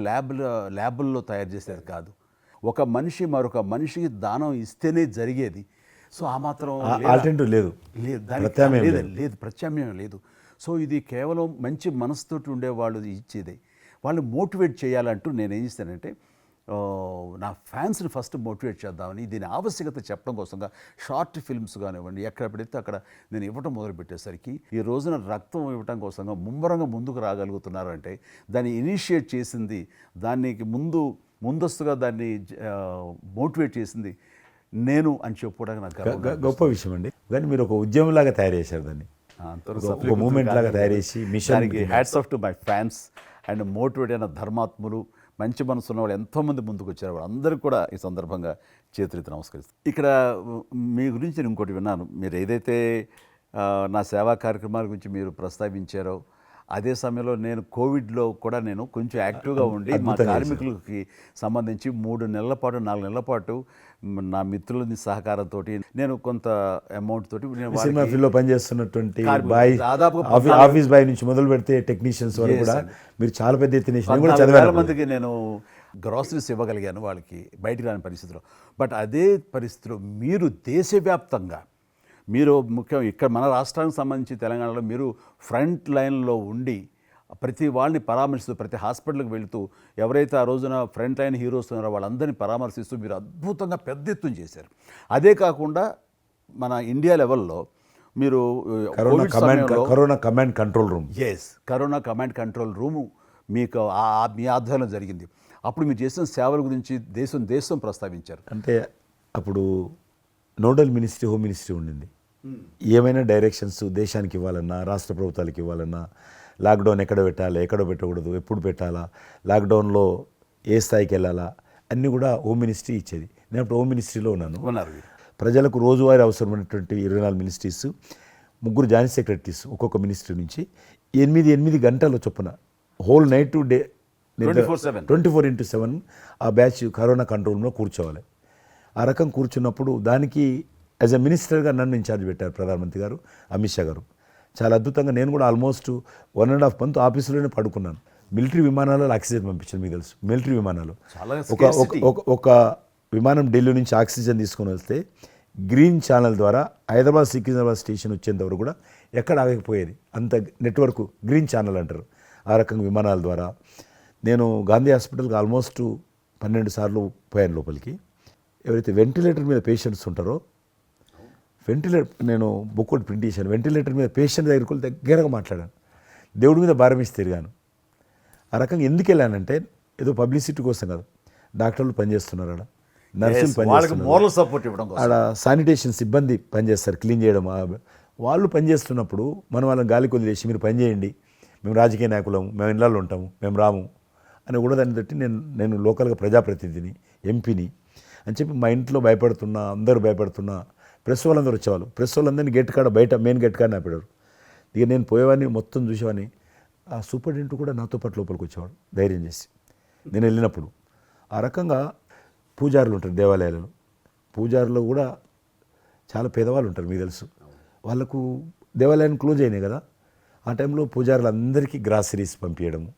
ల్యాబుల్లో తయారు చేసేది కాదు, ఒక మనిషి మరొక మనిషికి దానం ఇస్తేనే జరిగేది. సో ఆ మాత్రం
ఆల్టర్నేటివ్ లేదు,
ప్రత్యామ్నాయం లేదు. సో ఇది కేవలం మంచి మనసుతోటి ఉండేవాళ్ళు ఇచ్చేదే. వాళ్ళు మోటివేట్ చేయాలంటూ నేను ఏం చేస్తానంటే, నా ఫ్యాన్స్ని ఫస్ట్ మోటివేట్ చేద్దామని దీని ఆవశ్యకత చెప్పడం కోసంగా షార్ట్ ఫిల్మ్స్ కానివ్వండి, ఎక్కడ పెడితే అక్కడ నేను ఇవ్వటం మొదలుపెట్టేసరికి ఈ రోజున రక్తం ఇవ్వటం కోసంగా ముమ్మరంగా ముందుకు రాగలుగుతున్నారంటే దాన్ని ఇనిషియేట్ చేసింది, దానికి ముందస్తుగా దాన్ని మోటివేట్ చేసింది నేను అని చెప్పుకోవడానికి నాకు
గొప్ప విషయం అండి. కానీ మీరు ఒక ఉద్యమంలాగా తయారు చేశారు దాన్ని, ఒక మూమెంట్ లాగా తయారు చేసి mission.
Hats off to my fans and motivate అయిన ధర్మాత్ములు, మంచి మనసు ఉన్న వాళ్ళు ఎంతోమంది ముందుకు వచ్చారు. వాళ్ళందరికీ కూడా ఈ సందర్భంగా చేతులెత్తి నమస్కరిస్తాను. ఇక్కడ మీ గురించి నేను ఇంకోటి విన్నాను, మీరు ఏదైతే నా సేవా కార్యక్రమాల గురించి మీరు ప్రస్తావించారో అదే సమయంలో నేను కోవిడ్లో కూడా నేను కొంచెం యాక్టివ్గా ఉండి మా కార్మికులకి సంబంధించి 3 నెలల పాటు 4 నెలల పాటు నా మిత్రుల సహకారంతో నేను కొంత అమౌంట్ తోటి
సినిమా ఫీల్డ్లో పనిచేస్తున్నటువంటి దాదాపు ఆఫీస్ బాయ్ నుంచి మొదలు పెడితే టెక్నీషియన్స్ వరకు కూడా మీరు చాలా పెద్ద ఎత్తున
చాలా మందికి నేను గ్రాసరీస్ ఇవ్వగలిగాను వాళ్ళకి బయటికి రాని పరిస్థితిలో. బట్ అదే పరిస్థితిలో మీరు దేశవ్యాప్తంగా మీరు ముఖ్యం ఇక్కడ మన రాష్ట్రానికి సంబంధించి తెలంగాణలో మీరు ఫ్రంట్ లైన్లో ఉండి ప్రతి వాళ్ళని పరామర్శిస్తూ, ప్రతి హాస్పిటల్కి వెళుతూ ఎవరైతే ఆ రోజున ఫ్రంట్ లైన్ హీరోస్ ఉన్నారో వాళ్ళందరినీ పరామర్శిస్తూ మీరు అద్భుతంగా పెద్ద ఎత్తున చేశారు. అదే కాకుండా మన ఇండియా లెవెల్లో మీరు
corona command control room,
corona command control room మీకు మీ ఆధ్వర్యంలో జరిగింది. అప్పుడు మీరు చేసిన సేవల గురించి దేశం ప్రస్తావించారు.
అంటే అప్పుడు నోడల్ మినిస్ట్రీ, హోమ్ మినిస్ట్రీ ఉండింది. ఏమైనా డైరెక్షన్స్ దేశానికి ఇవ్వాలన్నా, రాష్ట్ర ప్రభుత్వాలకు ఇవ్వాలన్నా, లాక్డౌన్ ఎక్కడ పెట్టాలి, ఎక్కడ పెట్టకూడదు, ఎప్పుడు పెట్టాలా, లాక్డౌన్లో ఏ స్థాయికి వెళ్ళాలా, అన్నీ కూడా హోమ్ మినిస్ట్రీ ఇచ్చేది. నేను అప్పుడు హోమ్ మినిస్ట్రీలో ఉన్నాను. ప్రజలకు రోజువారీ అవసరమైనటువంటి 24 మినిస్ట్రీస్ ముగ్గురు జాయింట్ సెక్రటరీస్ ఒక్కొక్క మినిస్ట్రీ నుంచి 8 గంటల చొప్పున హోల్ నైట్ టు డే
24/7.
24/7 ఆ బ్యాచ్ కరోనా కంట్రోల్ రూమ్లో కూర్చోవాలి. ఆ రకం కూర్చున్నప్పుడు దానికి యాజ్ ఎ మినిస్టర్గా నన్ను ఇన్ఛార్జ్ పెట్టారు ప్రధానమంత్రి గారు, అమిత్ షా గారు. చాలా అద్భుతంగా నేను కూడా ఆల్మోస్ట్ 1.5 మంత్ ఆఫీసులోనే పడుకున్నాను. మిలిటరీ విమానాలలో ఆక్సిజన్ పంపించాను, మీకు తెలుసు మిలిటరీ విమానాలు.
చాలా
ఒక విమానం ఢిల్లీ నుంచి ఆక్సిజన్ తీసుకొని వస్తే గ్రీన్ ఛానల్ ద్వారా హైదరాబాద్ సికింద్రాబాద్ స్టేషన్ వచ్చేంత వరకు కూడా ఎక్కడ ఆగకపోయేది. అంత నెట్వర్క్ గ్రీన్ ఛానల్ అంటారు. ఆ రకంగా విమానాల ద్వారా నేను గాంధీ హాస్పిటల్కి ఆల్మోస్ట్ 12 సార్లు పోయాను లోపలికి. ఎవరైతే వెంటిలేటర్ మీద పేషెంట్స్ ఉంటారో నేను బుక్ ఒకటి ప్రింట్ చేశాను. వెంటిలేటర్ మీద పేషెంట్ దగ్గరగా మాట్లాడాను. దేవుడి మీద భారం ఇచ్చి తిరిగాను. ఆ రకంగా ఎందుకు వెళ్ళానంటే ఏదో పబ్లిసిటీ కోసం కాదు. డాక్టర్లు పనిచేస్తున్నారు, ఆడ నర్సులు పనిచేస్తున్నారు,
మోరల్ సపోర్ట్ ఇవ్వడం కోసం.
ఆడ శానిటేషన్ సిబ్బంది పనిచేస్తారు, క్లీన్ చేయడం. వాళ్ళు పనిచేస్తున్నప్పుడు మనం వాళ్ళని గాలికి వదిలేసి మీరు పని చేయండి, మేము రాజకీయ నాయకులము, మేము ఇళ్ళల్లో ఉంటాము, మేము రాము అని కూడా దాన్ని బట్టి నేను లోకల్గా ప్రజాప్రతినిధిని, ఎంపీని అని చెప్పి మా ఇంట్లో భయపడుతున్నా, అందరూ భయపడుతున్నా. ప్రెస్ వాళ్ళందరూ వచ్చేవాళ్ళు. ప్రెస్ వాళ్ళందరినీ గేట్ కాడ బయట మెయిన్ గేట్ కాడ ఆపాడు. ఇక నేను పోయేవాడిని, మొత్తం చూసేవాడిని. ఆ సూపరింటెండెంట్ కూడా నాతో పాటు లోపలికి వచ్చేవాడు ధైర్యం చేసి నేను వెళ్ళినప్పుడు. ఆ రకంగా పూజారులు ఉంటారు దేవాలయాలలో. పూజారులు కూడా చాలా పేదవాళ్ళు ఉంటారు, మీకు తెలుసు. వాళ్ళకు దేవాలయాన్ని క్లోజ్ అయినాయి కదా. ఆ టైంలో పూజారులు అందరికీ గ్రాసరీస్ పంపించడము,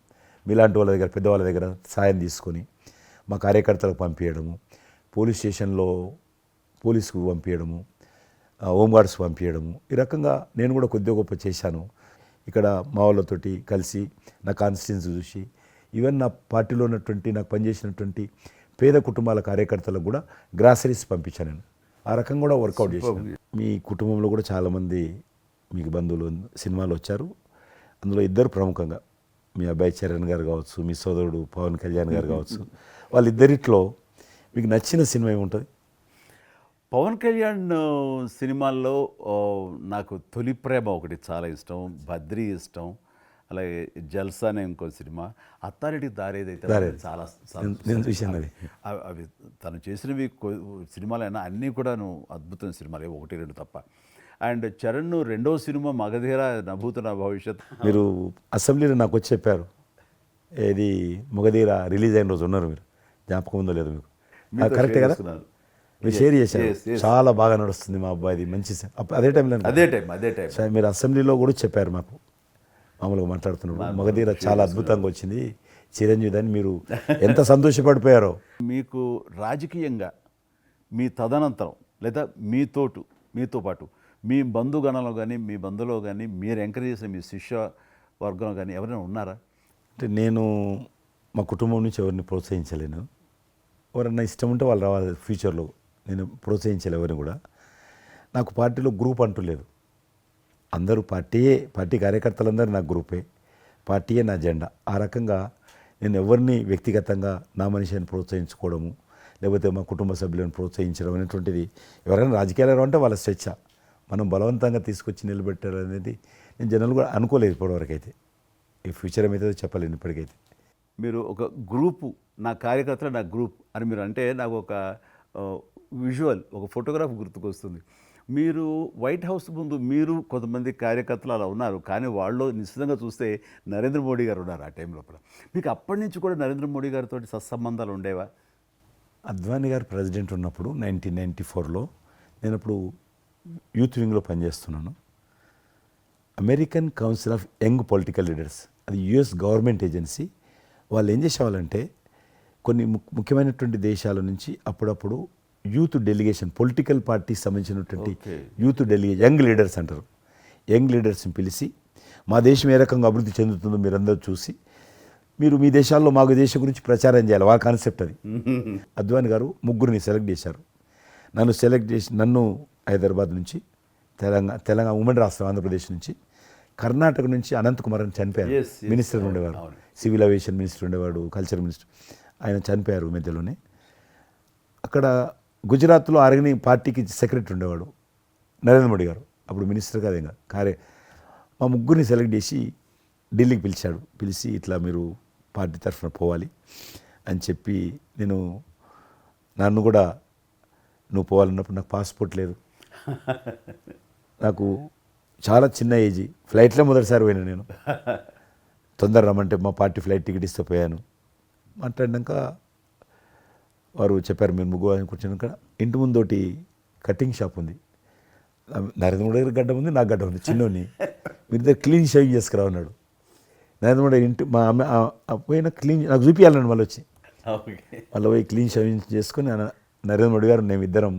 మీలాంటి వాళ్ళ దగ్గర పెద్దవాళ్ళ దగ్గర సాయం తీసుకొని మా కార్యకర్తలకు పంపించడము, పోలీస్ స్టేషన్లో పోలీసుకు పంపించడము, హోంగార్డ్స్ పంపించడము. ఈ రకంగా నేను కూడా కొద్దిగా గొప్ప చేశాను. ఇక్కడ మా వాళ్ళతోటి కలిసి నా కాన్స్టిట్యున్సీ చూసి ఈవెన్ నా పార్టీలో ఉన్నటువంటి నాకు పనిచేసినటువంటి పేద కుటుంబాల కార్యకర్తలకు కూడా గ్రాసరీస్ పంపించాను నేను. ఆ రకంగా కూడా వర్కౌట్ చేశాను. మీ కుటుంబంలో కూడా చాలామంది మీకు బంధువులు సినిమాలు వచ్చారు. అందులో ఇద్దరు ప్రముఖంగా మీ అబ్బాయి చరణ్ గారు కావచ్చు, మీ సోదరుడు పవన్ కళ్యాణ్ గారు కావచ్చు. వాళ్ళిద్దరిట్లో మీకు నచ్చిన సినిమా ఏముంటుంది?
పవన్ కళ్యాణ్ సినిమాల్లో నాకు తొలి ప్రేమ ఒకటి చాలా ఇష్టం, బద్రీ ఇష్టం, అలాగే జల్సా అనే ఇంకో సినిమా, అత్తారింటికి దారేదైతే చాలా
నేను చూశాను అది.
అవి తను చేసినవి సినిమాలైనా అన్నీ కూడాను అద్భుతమైన సినిమాలే, 1-2 తప్ప. అండ్ చరణ్ రెండో సినిమా మగధీర నభూత నా భవిష్యత్.
మీరు అసెంబ్లీలో నాకు వచ్చి చెప్పారు, ఏది మగధీర రిలీజ్ అయిన రోజు ఉన్నారు మీరు, జ్ఞాపకం ఉందో లేదో మీకు? కరెక్టే కదా, మీరు షేర్ చేశారు. చాలా బాగా నడుస్తుంది మా అబ్బాయిది, మంచి అదే టైంలో మీరు అసెంబ్లీలో కూడా చెప్పారు మాకు, మామూలుగా మాట్లాడుతున్నారు. మగధీర చాలా అద్భుతంగా వచ్చింది, చిరంజీవి అని మీరు ఎంత సంతోషపడిపోయారో.
మీకు రాజకీయంగా మీ తదనంతరం లేదా మీతో పాటు మీ బంధుగణంలో కానీ మీ బంధువులో కానీ మీరు ఎంకరేజ్ చేసిన మీ శిష్య వర్గంలో కానీ ఎవరైనా ఉన్నారా?
అంటే నేను మా కుటుంబం నుంచి ఎవరిని ప్రోత్సహించలేను. ఎవరన్నా ఇష్టం ఉంటే వాళ్ళు రావాలి ఫ్యూచర్లో, నేను ప్రోత్సహించలే ఎవరిని కూడా. నాకు పార్టీలో గ్రూప్ అంటూ లేదు, అందరూ పార్టీ కార్యకర్తలందరూ నా గ్రూపే, పార్టీయే నా జెండా. ఆ రకంగా నేను ఎవరిని వ్యక్తిగతంగా నా మనిషిని ప్రోత్సహించుకోవడము లేకపోతే మా కుటుంబ సభ్యులను ప్రోత్సహించడం అనేటువంటిది, ఎవరైనా రాజకీయాలు అంటే వాళ్ళ స్వేచ్ఛ, మనం బలవంతంగా తీసుకొచ్చి నిలబెట్టారు అనేది నేను జనాలు కూడా అనుకోలేదు ఇప్పటివరకు అయితే. ఈ ఫ్యూచర్ ఏమైతే చెప్పలేను ఇప్పటికైతే.
మీరు ఒక గ్రూపు, నా కార్యకర్తలు నా గ్రూప్ అని మీరు అంటే నాకు ఒక విజువల్, ఒక ఫోటోగ్రాఫ్ గుర్తుకొస్తుంది. మీరు వైట్ హౌస్ ముందు మీరు కొంతమంది కార్యకర్తలు అలా ఉన్నారు, కానీ వాళ్ళు నిశ్చితంగా చూస్తే నరేంద్ర మోడీ గారు ఉన్నారు ఆ టైం లోపల. మీకు అప్పటి నుంచి కూడా నరేంద్ర మోడీ గారితో సత్సంబంధాలు ఉండేవా?
అద్వానీ గారు ప్రెసిడెంట్ ఉన్నప్పుడు 1994లో నేను అప్పుడు యూత్ వింగ్లో పనిచేస్తున్నాను. American council of young political leaders, అది యుఎస్ గవర్నమెంట్ ఏజెన్సీ. వాళ్ళు ఏం చేసేవాళ్ళంటే కొన్ని ముఖ్యమైనటువంటి దేశాల నుంచి అప్పుడప్పుడు యూత్ డెలిగేషన్, పొలిటికల్ పార్టీకి సంబంధించినటువంటి యూత్ డెలిగేషన్, యంగ్ లీడర్స్ అంటారు, యంగ్ లీడర్స్ని పిలిచి మా దేశం ఏ రకంగా అభివృద్ధి చెందుతుందో మీరందరూ చూసి మీరు మీ దేశాల్లో మాకు దేశం గురించి ప్రచారం చేయాలి, వాళ్ళ కాన్సెప్ట్ అది. అద్వానీ గారు 3 సెలెక్ట్ చేశారు. నన్ను హైదరాబాద్ నుంచి, తెలంగాణ ఉమ్మడి రాష్ట్రం ఆంధ్రప్రదేశ్ నుంచి, కర్ణాటక నుంచి అనంత్ కుమార్ అని చనిపోయారు, మినిస్టర్ ఉండేవారు, సివిల్ ఏవియేషన్ మినిస్టర్ ఉండేవాడు, కల్చర్ మినిస్టర్, ఆయన చనిపోయారు మధ్యలోనే. అక్కడ గుజరాత్లో ఆర్గని పార్టీకి సెక్రటరీ ఉండేవాడు నరేంద్ర మోడీ గారు, అప్పుడు మినిస్టర్ కాదు ఇంకా మా 3 సెలెక్ట్ చేసి ఢిల్లీకి పిలిచి ఇట్లా మీరు పార్టీ తరఫున పోవాలి అని చెప్పి, నన్ను కూడా నువ్వు పోవాలన్నప్పుడు నాకు పాస్పోర్ట్ లేదు, నాకు చాలా చిన్న ఏజీ, ఫ్లైట్లో మొదటిసారి పోయినా నేను. తొందర రమ్మంటే మా పార్టీ ఫ్లైట్ టికెట్ ఇస్తే పోయాను. మాట్లాడినాక వారు చెప్పారు మీరు ముగ్గు అని కూర్చున్నాక ఇంటి ముందోటి కటింగ్ షాప్ ఉంది. నరేంద్ర మోడీ గారి గడ్డ ఉంది, నాకు గడ్డ ఉంది, చిన్నోని మీరు ఇద్దరు క్లీన్ షేవింగ్ చేసుకురా అన్నాడు. నరేంద్ర మోడీ ఇంటి మా అమ్మ పోయిన క్లీన్ నాకు చూపించాలన్నాడు. మళ్ళీ వచ్చి మళ్ళీ పోయి క్లీన్ షేవింగ్ చేసుకొని నరేంద్ర మోడీ గారు మేము ఇద్దరం,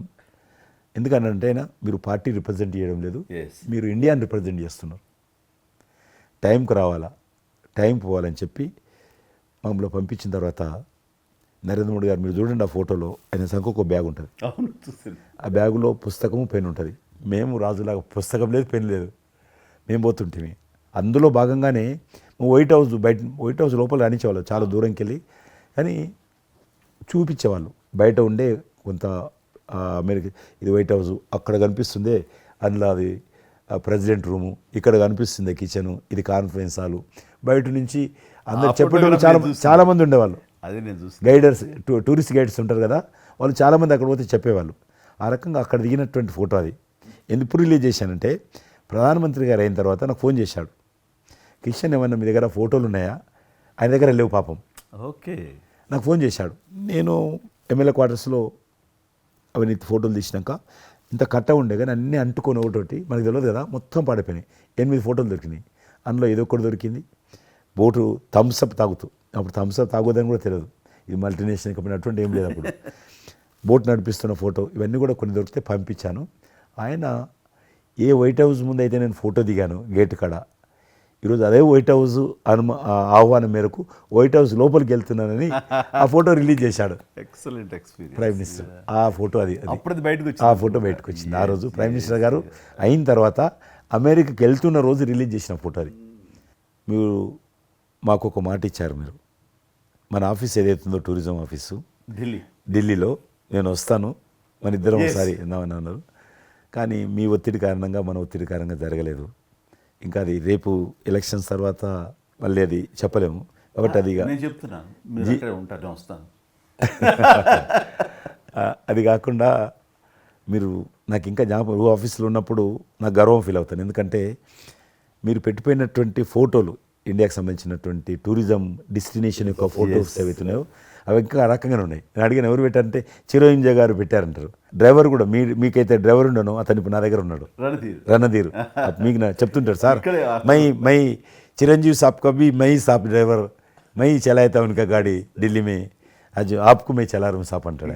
ఎందుకనంటే అయినా మీరు పార్టీ రిప్రజెంట్ చేయడం లేదు, మీరు ఇండియాని రిప్రజెంట్ చేస్తున్నారు, టైంకి రావాలా, టైం పోవాలని చెప్పి మమ్మల్ని పంపించిన తర్వాత నరేంద్ర మోడీ గారు మీరు చూడండి ఆ ఫోటోలో ఆయన సంఖ్య ఒక బ్యాగ్ ఉంటుంది. ఆ బ్యాగులో పుస్తకము పెన్ ఉంటుంది. మేము రాజులాగా పుస్తకం లేదు, పెన్ లేదు, మేము పోతుంటే అందులో భాగంగానే వైట్ హౌస్ లోపల రాణించేవాళ్ళు చాలా దూరంకి వెళ్ళి, కానీ చూపించేవాళ్ళు బయట ఉండే కొంత అమెరికా ఇది వైట్ హౌస్ అక్కడ కనిపిస్తుంది, అందులో అది ప్రెసిడెంట్ రూము, ఇక్కడ కనిపిస్తుంది కిచెను, ఇది కాన్ఫరెన్స్ హాలు. బయట నుంచి అందరు చెప్పేటప్పుడు చాలామంది ఉండేవాళ్ళు.
అదే నేను చూసి
గైడర్స్, టూరిస్ట్ గైడ్స్ ఉంటారు కదా, వాళ్ళు చాలామంది అక్కడ పోతే చెప్పేవాళ్ళు. ఆ రకంగా అక్కడ దిగినటువంటి ఫోటో అది. ఎందుకు రిలీజ్ చేశానంటే ప్రధానమంత్రి గారు అయిన తర్వాత నాకు ఫోన్ చేశాడు, కిషన్ ఏమన్నా మీ దగ్గర ఫోటోలు ఉన్నాయా? ఆయన దగ్గర లేవు పాపం.
ఓకే,
నాకు ఫోన్ చేశాడు. నేను ఎమ్మెల్యే క్వార్టర్స్లో అవన్నీ ఫోటోలు తీసినాక ఇంత కట్ట ఉండే కానీ అన్నీ అంటుకొని ఒకటి మనకు తెలియదు కదా, మొత్తం పాడిపోయినాయి. 8 ఫోటోలు దొరికినాయి. అందులో ఏదో ఒకటి దొరికింది, బోటు థమ్స్అప్ తాగుతూ, అప్పుడు థమ్స్అప్ తాగొద్దని కూడా తెలియదు, ఇది మల్టీనేషనల్ కంపెనీ అటువంటి ఏం లేదు అప్పుడు. బోట్ నడిపిస్తున్న ఫోటో ఇవన్నీ కూడా కొన్ని దొరికితే పంపించాను. ఆయన ఏ వైట్ హౌస్ ముందు అయితే నేను ఫోటో దిగాను గేట్ కాడ, ఈరోజు అదే వైట్ హౌస్ ఆహ్వానం మేరకు వైట్ హౌస్ లోపలికి వెళ్తున్నానని ఆ ఫోటో రిలీజ్ చేశాడు.
Excellent experience.
ప్రైమ్ మినిస్టర్ ఆ ఫోటో
అప్పుడు బయటకు
ఆ ఫోటో బయటకు వచ్చింది. ఆ రోజు ప్రైమ్ మినిస్టర్ గారు అయిన తర్వాత అమెరికాకి వెళ్తున్న రోజు రిలీజ్ చేసిన ఫోటో అది. మీరు మాకు ఒక మాట ఇచ్చారు, మీరు మన ఆఫీస్ ఏదైతుందో టూరిజం ఆఫీసు ఢిల్లీలో నేను వస్తాను, మన ఇద్దరం ఒకసారి ఎందామని అన్నారు. కానీ మీ ఒత్తిడి కారణంగా మన ఒత్తిడి కారణంగా జరగలేదు. ఇంకా అది రేపు ఎలక్షన్స్ తర్వాత మళ్ళీ అది చెప్పలేము కాబట్టి అది
నేను చెప్తున్నాను, మీరు అక్కడే ఉంటాను, వస్తాను.
అది కాకుండా మీరు నాకు ఇంకా జ్ఞాపకం, ఆఫీస్లో ఉన్నప్పుడు నాకు గర్వం ఫీల్ అవుతాను. ఎందుకంటే మీరు పెట్టిపోయినటువంటి ఫోటోలు, ఇండియాకి సంబంధించినటువంటి టూరిజం డెస్టినేషన్ యొక్క ఫోటోస్ ఏవైతున్నాయో అవి ఇంకా ఆ రకంగానే ఉన్నాయి. నేను అడిగాను ఎవరు పెట్టారంటే చిరంజీవి గారు పెట్టారంటారు. డ్రైవర్ కూడా మీకైతే డ్రైవర్ ఉండను, అతను ఇప్పుడు నా దగ్గర ఉన్నాడు, రణధీర్. మీకు చెప్తుంటాడు, సార్ మై చిరంజీవి సాబ్ కभी మై సాబ్ డ్రైవర్ మై చలాయితా ఉనకా గాడి ఢిల్లీ మే అది ఆప్కు మే చలా రూమ్ సాప్ అంటాడు.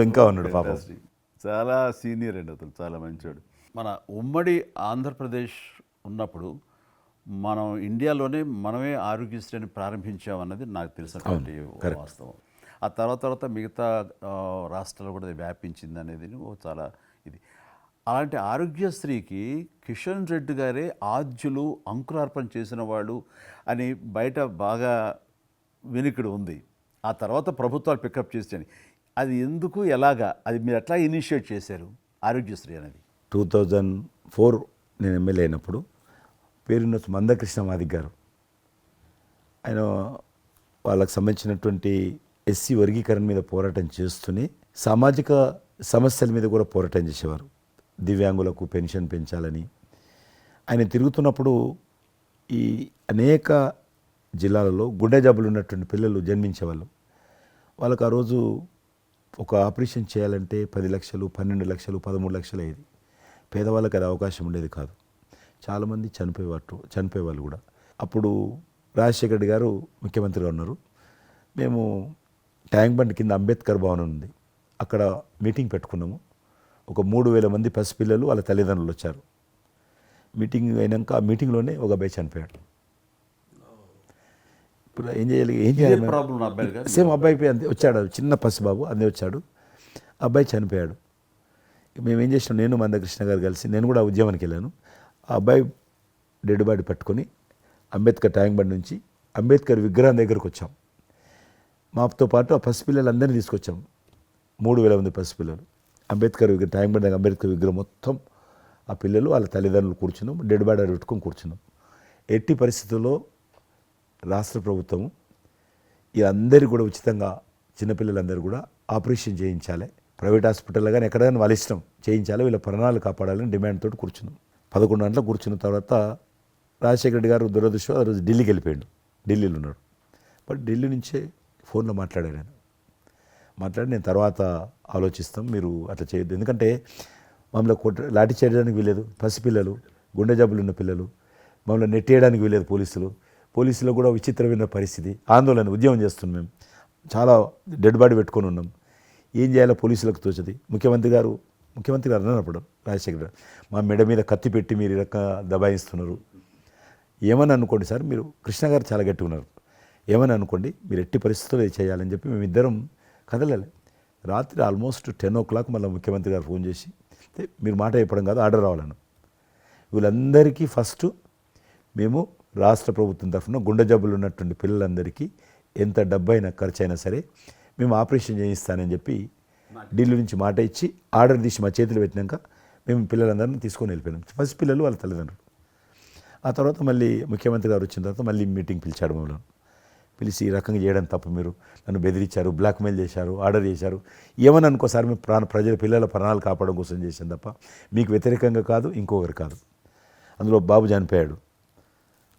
ఇంకా ఉన్నాడు పాపం.
చాలా సీనియర్ అండి అతను, చాలా మంచివాడు. మన ఉమ్మడి ఆంధ్రప్రదేశ్ ఉన్నప్పుడు మనం ఇండియాలోనే మనమే ఆరోగ్యశ్రీని ప్రారంభించామన్నది నాకు తెలిసినటువంటి వాస్తవం. ఆ తర్వాత మిగతా రాష్ట్రాలు కూడా వ్యాపించింది అనేది చాలా ఇది. అలాంటి ఆరోగ్యశ్రీకి కిషన్ రెడ్డి గారే ఆద్యులు, అంకురార్పణ చేసిన వాళ్ళు అని బయట బాగా వినికిడి ఉంది. ఆ తర్వాత ప్రభుత్వాలు పికప్ చేసాయి. అది ఎందుకు, ఎలాగా, అది మీరు ఎట్లా ఇనిషియేట్ చేశారు ఆరోగ్యశ్రీ అనేది?
2004 నేను ఎమ్మెల్యే అయినప్పుడు పేరున్న మందకృష్ణ మాదిక్ గారు, ఆయన వాళ్ళకి సంబంధించినటువంటి ఎస్సీ వర్గీకరణ మీద పోరాటం చేస్తూనే సామాజిక సమస్యల మీద కూడా పోరాటం చేసేవారు. దివ్యాంగులకు పెన్షన్ పెంచాలని ఆయన తిరుగుతున్నప్పుడు ఈ అనేక జిల్లాలలో గుండె జబ్బులు ఉన్నటువంటి పిల్లలు జన్మించేవాళ్ళు. వాళ్ళకు ఆ రోజు ఒక ఆపరేషన్ చేయాలంటే 10 లక్షలు, 12 లక్షలు, 13 లక్షలు అయ్యేది. పేదవాళ్ళకి అది అవకాశం ఉండేది కాదు. చాలామంది చనిపోయేవాళ్ళు కూడా. అప్పుడు రాజశేఖర్ రెడ్డి గారు ముఖ్యమంత్రిగా ఉన్నారు. మేము ట్యాంక్ బండ్ కింద అంబేద్కర్ భవన్ ఉంది, అక్కడ మీటింగ్ పెట్టుకున్నాము. ఒక 3000 మంది పసిపిల్లలు వాళ్ళ తల్లిదండ్రులు వచ్చారు. మీటింగ్ అయినాక ఆ మీటింగ్లోనే ఒక అబ్బాయి చనిపోయాడు. ఇప్పుడు ఏం చేయాలి? సేమ్ అబ్బాయి వచ్చాడు, చిన్న పసిబాబు అందే వచ్చాడు, అబ్బాయి చనిపోయాడు. మేము ఏం చేసినాం, నేను మందకృష్ణ గారు కలిసి, నేను కూడా ఉద్యమానికి వెళ్ళాను. ఆ అబ్బాయి డెడ్ బాడీ పట్టుకొని అంబేద్కర్ ట్యాంక్ బండ్ నుంచి అంబేద్కర్ విగ్రహం దగ్గరకు వచ్చాం. మాతో పాటు ఆ పసిపిల్లలందరినీ తీసుకొచ్చాం, 3000 మంది పసిపిల్లలు. అంబేద్కర్ ట్యాంక్ బండ్ దగ్గర అంబేద్కర్ విగ్రహం మొత్తం ఆ పిల్లలు వాళ్ళ తల్లిదండ్రులు కూర్చున్నాం, డెడ్ బాడీ పెట్టుకొని కూర్చున్నాం. ఎట్టి పరిస్థితుల్లో రాష్ట్ర ప్రభుత్వము ఈ అందరికీ కూడా ఉచితంగా చిన్నపిల్లలందరూ కూడా ఆపరేషన్ చేయించాలి, ప్రైవేట్ హాస్పిటల్లో కానీ ఎక్కడైనా వాళ్ళ ఇష్టం చేయించాలి, వీళ్ళ ప్రాణాలు కాపాడాలని డిమాండ్ తోటి కూర్చున్నాం. 11 గంటలకు కూర్చున్న తర్వాత రాజశేఖర రెడ్డి గారు దురదృష్టం ఆ రోజు ఢిల్లీకి వెళ్ళిపోయాడు. ఢిల్లీలో ఉన్నాడు. బట్ ఢిల్లీ నుంచే ఫోన్లో మాట్లాడాడు ఆయన. మాట్లాడి నేను తర్వాత ఆలోచిస్తాం, మీరు అట్లా చేయొద్దు, ఎందుకంటే మమ్మల్ని లాఠీ చేయడానికి వీలేదు, పసిపిల్లలు, గుండె జబ్బులు ఉన్న పిల్లలు, మమ్మల్ని నెట్టేయడానికి వీలేదు పోలీసులో కూడా విచిత్రమైన పరిస్థితి, ఆందోళన, ఉద్యమం చేస్తున్నాం మేము, చాలా డెడ్ బాడీ పెట్టుకొని ఉన్నాం, ఏం చేయాలో పోలీసులకు తోచది. ముఖ్యమంత్రి గారు అన్నప్పుడు రాజశేఖర్ గారు మా మెడ మీద కత్తి పెట్టి మీరు ఈ రకంగా దబాయిస్తున్నారు, ఏమని అనుకోండి సార్, మీరు కృష్ణ గారు చాలా గట్టిగా ఉన్నారు, ఏమని అనుకోండి, మీరు ఎట్టి పరిస్థితుల్లో ఇది చేయాలని చెప్పి మేమిద్దరం కదలలే. రాత్రి ఆల్మోస్ట్ 10 o'clock మళ్ళీ ముఖ్యమంత్రి గారు ఫోన్ చేసి మీరు మాట చెప్పడం కాదు, ఆర్డర్ రావాలను. వీళ్ళందరికీ ఫస్ట్ మేము రాష్ట్ర ప్రభుత్వం తరఫున గుండె జబ్బులు ఉన్నటువంటి పిల్లలందరికీ ఎంత డబ్బు అయినా ఖర్చు అయినా సరే మేము ఆపరేషన్ చేయిస్తానని చెప్పి ఢిల్లీ నుంచి మాట ఇచ్చి ఆర్డర్ తీసి మా చేతులు పెట్టినాక మేము పిల్లలందరినీ తీసుకొని వెళ్ళిపోయినాం. ఫస్ట్ పిల్లలు వాళ్ళ తల్లిదండ్రులు. ఆ తర్వాత మళ్ళీ ముఖ్యమంత్రి గారు వచ్చిన తర్వాత మళ్ళీ మీటింగ్ పిలిచాడు మమ్మల్ని. పిలిచి ఈ రకంగా చేయడం తప్పు, మీరు నన్ను బెదిరించారు, బ్లాక్మెయిల్ చేశారు, ఆర్డర్ చేశారు, ఏమని అనుకోసారి మేము ప్రజల పిల్లల ప్రాణాలు కాపాడడం కోసం చేశాను తప్ప మీకు వ్యతిరేకంగా కాదు, ఇంకొకరు కాదు. అందులో బాబు చనిపోయాడు.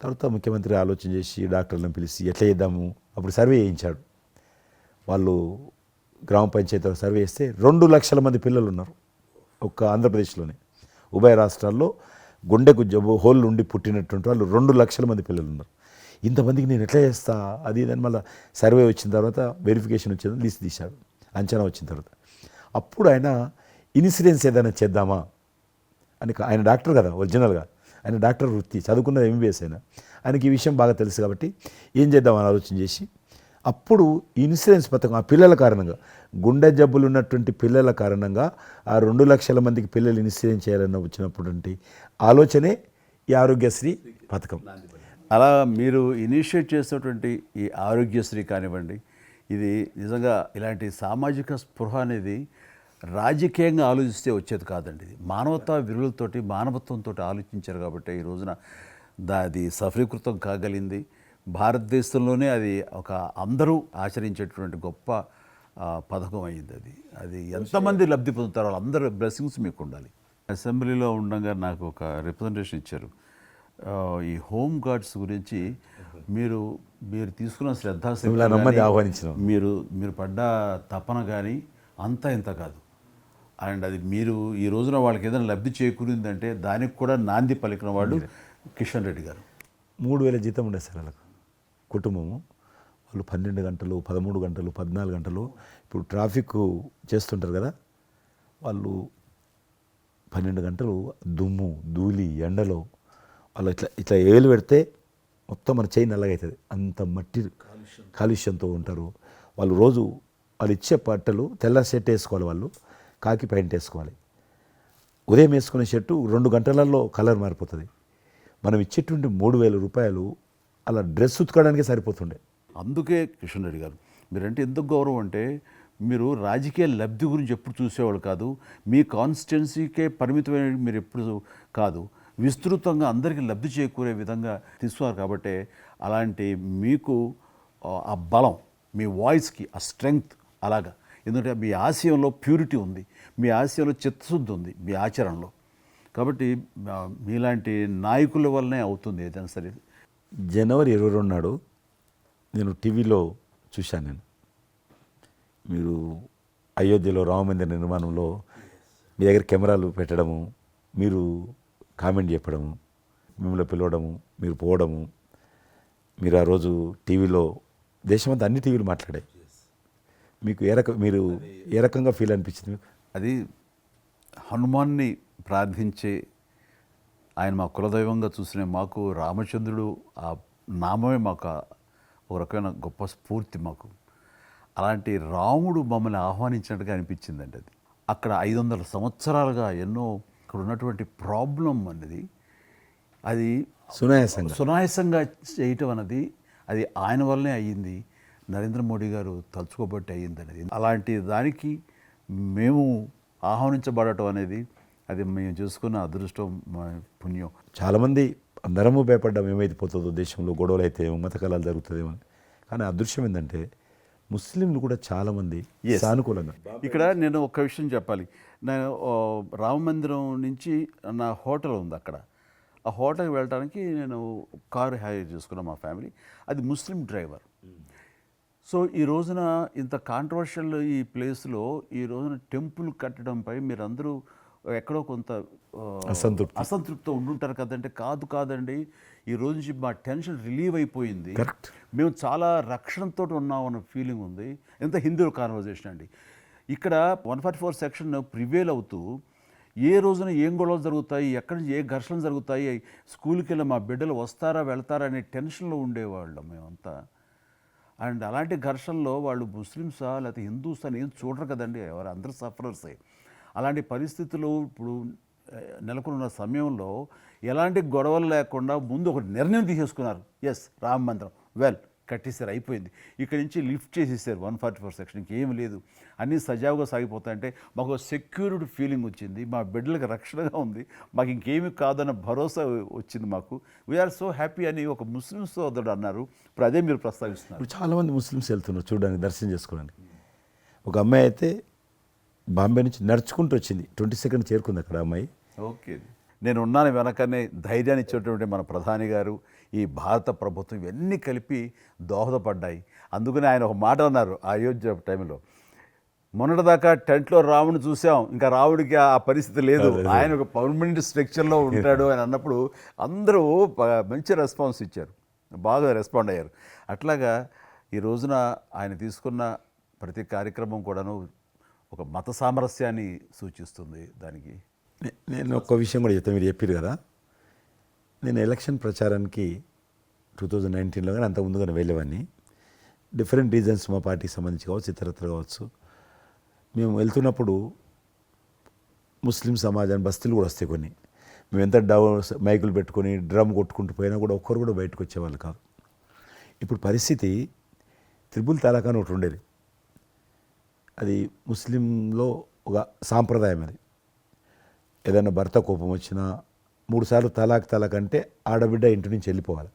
తర్వాత ముఖ్యమంత్రి ఆలోచన చేసి డాక్టర్లను పిలిచి ఎట్లా చేద్దాము, అప్పుడు సర్వే చేయించాడు. వాళ్ళు గ్రామ పంచాయతీలో సర్వే చేస్తే 2 లక్షల మంది పిల్లలు ఉన్నారు ఒక్క ఆంధ్రప్రదేశ్లోనే. ఉభయ రాష్ట్రాల్లో గుండెకు జబ్బు హోల్ ఉండి పుట్టినటువంటి వాళ్ళు 2 లక్షల మంది పిల్లలు ఉన్నారు. ఇంతమందికి నేను ఎట్లా చేస్తా అది ఇదని మళ్ళీ సర్వే వచ్చిన తర్వాత వెరిఫికేషన్ వచ్చిన లిస్ట్ తీశాడు, అంచనా వచ్చిన తర్వాత అప్పుడు ఆయన ఇన్సూరెన్స్ ఏదైనా చేద్దామా అని, ఆయన డాక్టర్ కదా ఒరిజినల్గా, ఆయన డాక్టర్ వృత్తి చదువుకున్నది MBBS అయినా, ఆయనకి ఈ విషయం బాగా తెలుసు కాబట్టి ఏం చేద్దామని ఆలోచన చేసి అప్పుడు ఇన్సూరెన్స్ పథకం ఆ పిల్లల కారణంగా, గుండె జబ్బులు ఉన్నటువంటి పిల్లల కారణంగా ఆ 2 లక్షల మందికి పిల్లలు ఇన్సూరెన్స్ చేయాలన్న వచ్చినటువంటి ఆలోచనే ఈ ఆరోగ్యశ్రీ పథకం.
అలా మీరు ఇనిషియేట్ చేసినటువంటి ఈ ఆరోగ్యశ్రీ కానివ్వండి, ఇది నిజంగా ఇలాంటి సామాజిక స్పృహ అనేది రాజకీయంగా ఆలోచిస్తే వచ్చేది కాదండి. ఇది మానవతా విలువలతోటి మానవత్వంతో ఆలోచించారు కాబట్టి ఈ రోజున అది సఫలీకృతం కాగలిగింది. భారతదేశంలోనే అది ఒక అందరూ ఆచరించేటువంటి గొప్ప పథకం అయింది. అది ఎంతమంది లబ్ధి పొందుతారో వాళ్ళందరూ బ్లెస్సింగ్స్ మీకు ఉండాలి. అసెంబ్లీలో ఉండగా నాకు ఒక రిప్రజెంటేషన్ ఇచ్చారు. ఈ హోమ్ గార్డ్స్ గురించి మీరు తీసుకున్న శ్రద్ధాశక్తి
ఆహ్వానించిన
మీరు పడ్డ తపన కానీ అంతా ఇంత కాదు. అండ్ అది మీరు ఈ రోజున వాళ్ళకి ఏదైనా లబ్ధి చేకూరిందంటే దానికి కూడా నాంది పలికిన వాడు కిషన్ రెడ్డి గారు.
3,000 జీతం ఉండే సార్ వాళ్ళకు కుటుంబము. వాళ్ళు 12 గంటలు, 13 గంటలు, 14 గంటలు ఇప్పుడు ట్రాఫిక్ చేస్తుంటారు కదా, వాళ్ళు 12 గంటలు దుమ్ము ధూళి ఎండలో వాళ్ళు ఇట్లా ఏలు పెడితే మొత్తం మన చేయి నల్లగవుతుంది, అంత మట్టి కాలుష్యంతో ఉంటారు వాళ్ళు. రోజు వాళ్ళు ఇచ్చే బట్టలు తెల్ల షర్ట్ వేసుకోవాలి, వాళ్ళు కాకి ప్యాంట్ వేసుకోవాలి. ఉదయం వేసుకునే షర్టు 2 గంటలలో కలర్ మారిపోతుంది. మనం ఇచ్చేటువంటి 3,000 రూపాయలు అలా డ్రెస్ ఉతకడానికే సరిపోతుండే.
అందుకే కిషన్ రెడ్డి గారు మీరంటే ఎందుకు గౌరవం అంటే, మీరు రాజకీయ లబ్ధి గురించి ఎప్పుడు చూసేవాళ్ళు కాదు, మీ కాన్స్టిట్యున్సీకే పరిమితమైన మీరు ఎప్పుడు కాదు, విస్తృతంగా అందరికీ లబ్ధి చేకూరే విధంగా తీసుకున్నారు. కాబట్టి అలాంటి మీకు ఆ బలం, మీ వాయిస్కి ఆ స్ట్రెంగ్త్ అలాగా, ఎందుకంటే మీ ఆశయంలో ప్యూరిటీ ఉంది, మీ ఆశయంలో చిత్తశుద్ధి ఉంది మీ ఆచరణలో. కాబట్టి మీలాంటి నాయకుల వల్లనే అవుతుంది ఏదైనా సరే.
జనవరి 22 నాడు నేను టీవీలో చూశాను, నేను మీరు అయోధ్యలో రామమందిర నిర్మాణంలో మీ దగ్గర కెమెరాలు పెట్టడము, మీరు కామెంట్ చెప్పడము, మిమ్మల్ని పిలవడము, మీరు పోవడము, మీరు ఆ రోజు టీవీలో దేశమంతా అన్ని టీవీలు మాట్లాడాయి. మీకు మీరు ఏ రకంగా ఫీల్ అనిపించింది మీకు?
అది హనుమాన్ని ప్రార్థించే ఆయన మా కులదైవంగా చూసిన మాకు రామచంద్రుడు ఆ నామమే మాకు ఒక రకమైన గొప్ప స్ఫూర్తి మాకు. అలాంటి రాముడు మమ్మల్ని ఆహ్వానించినట్టుగా అనిపించిందండి. అది అక్కడ 500 సంవత్సరాలుగా ఎన్నో ఇక్కడ ఉన్నటువంటి ప్రాబ్లం అనేది అది సునాయాసంగా చేయటం అన్నది అది ఆయన వల్లనే అయ్యింది, నరేంద్ర మోడీ గారు తలుచుకోబట్టి అయ్యింది అనేది. అలాంటి దానికి మేము ఆహ్వానించబడటం అనేది అది మేము చూసుకున్న అదృష్టం, పుణ్యం.
చాలామంది అందరము భయపడ్డాం ఏమైతే పోతుందో దేశంలో, గొడవలు అయితే మత కళాలు జరుగుతుందేమో. కానీ అదృశ్యం ఏంటంటే ముస్లింలు కూడా చాలామంది
Yes.
సానుకూలంగా
ఇక్కడ నేను ఒక విషయం చెప్పాలి. నేను రామ మందిరం నుంచి నా హోటల్ ఉంది అక్కడ. ఆ హోటల్కి వెళ్ళడానికి నేను కారు హైర్ చేసుకున్నాను మా ఫ్యామిలీ. అది ముస్లిం డ్రైవర్. సో ఈ రోజున ఇంత కాంట్రవర్షియల్ ఈ ప్లేస్లో ఈ రోజున టెంపుల్ కట్టడంపై మీరందరూ ఎక్కడో కొంత అసంతృప్తితో ఉండుంటారు కదంటే, కాదండి, ఈ రోజు నుంచి మా టెన్షన్ రిలీవ్ అయిపోయింది,
Correct.
మేము చాలా రక్షణతో ఉన్నాం అన్న ఫీలింగ్ ఉంది. ఎంత హిందూ కాన్వర్జేషన్ అండి. ఇక్కడ 144 సెక్షన్ ప్రివేల్ అవుతూ ఏ రోజున ఏం గొడవలు జరుగుతాయి, ఎక్కడి నుంచి ఏ ఘర్షణలు జరుగుతాయి, స్కూల్కి వెళ్ళి మా బిడ్డలు వస్తారా వెళ్తారా అనే టెన్షన్లో ఉండేవాళ్ళం మేమంతా. అండ్ అలాంటి ఘర్షణలో వాళ్ళు ముస్లిమ్సా లేకపోతే హిందూస్ అని ఏం చూడరు కదండి, ఎవరు అందరూ సఫరర్సే. అలాంటి పరిస్థితులు ఇప్పుడు నెలకొన్న సమయంలో ఎలాంటి గొడవలు లేకుండా ముందు ఒక నిర్ణయం తీసేసుకున్నారు. ఎస్, రామ మందిరం వెల్ కట్టేసారు, అయిపోయింది. ఇక్కడి నుంచి లిఫ్ట్ చేసేసారు 144 సెక్షన్, ఇంకేం లేదు, అన్నీ సజావుగా సాగిపోతాయంటే మాకు సెక్యూర్డ్ ఫీలింగ్ వచ్చింది, మా బిడ్డలకు రక్షణగా ఉంది, మాకు ఇంకేమీ కాదన్న భరోసా వచ్చింది మాకు. వీఆర్ సో హ్యాపీ అని ఒక ముస్లిం సోదరుడు అన్నారు. ఇప్పుడు అదే మీరు ప్రస్తావిస్తున్నారు.
ఇప్పుడు చాలామంది ముస్లిమ్స్ వెళ్తున్నారు చూడడానికి, దర్శనం చేసుకోవడానికి. ఒక అమ్మాయి అయితే బాంబే నుంచి నడుచుకుంటూ వచ్చింది, 22nd చేరుకుంది అక్కడ అమ్మాయి.
ఓకే, నేను ఉన్నాను వెనకనే ధైర్యాన్ని ఇచ్చేటువంటి మన ప్రధాని గారు, ఈ భారత ప్రభుత్వం ఇవన్నీ కలిపి దోహదపడ్డాయి. అందుకని ఆయన ఒక మాట అన్నారు అయోధ్య టైంలో, మొన్నటిదాకా టెంట్లో రాముని చూసాం, ఇంకా రాముడికి ఆ పరిస్థితి లేదు, ఆయన ఒక పర్మనెంట్ స్ట్రక్చర్లో ఉంటాడు అని అన్నప్పుడు అందరూ మంచి రెస్పాన్స్ ఇచ్చారు, బాగా రెస్పాండ్ అయ్యారు. అట్లాగా ఈ రోజున ఆయన తీసుకున్న ప్రతి కార్యక్రమం కూడాను ఒక మత సామరస్యాన్ని సూచిస్తుంది. దానికి
నేను ఒక్క విషయం కూడా చెప్తాను, మీరు చెప్పారు కదా, నేను ఎలక్షన్ ప్రచారానికి 2019లో కానీ అంత ముందుగానే వెళ్ళేవాడిని. డిఫరెంట్ రీజన్స్ మా పార్టీకి సంబంధించి కావచ్చు, ఇతరత్ర కావచ్చు. మేము వెళ్తున్నప్పుడు ముస్లిం సమాజాన్ని బస్తీలు కూడా వస్తాయి కొన్ని. మేము ఎంత మైకులు పెట్టుకొని డ్రమ్ కొట్టుకుంటూ పోయినా కూడా ఒక్కరు కూడా బయటకు వచ్చేవాళ్ళు కాదు. ఇప్పుడు పరిస్థితి త్రిపుల్ తలాక్ అని ఒకటి ఉండేది, అది ముస్లింలో ఒక సాంప్రదాయం. అది ఏదైనా భర్త కోపం వచ్చినా 3 సార్లు తలాక్ అంటే ఆడబిడ్డ ఇంటి నుంచి వెళ్ళిపోవాలి.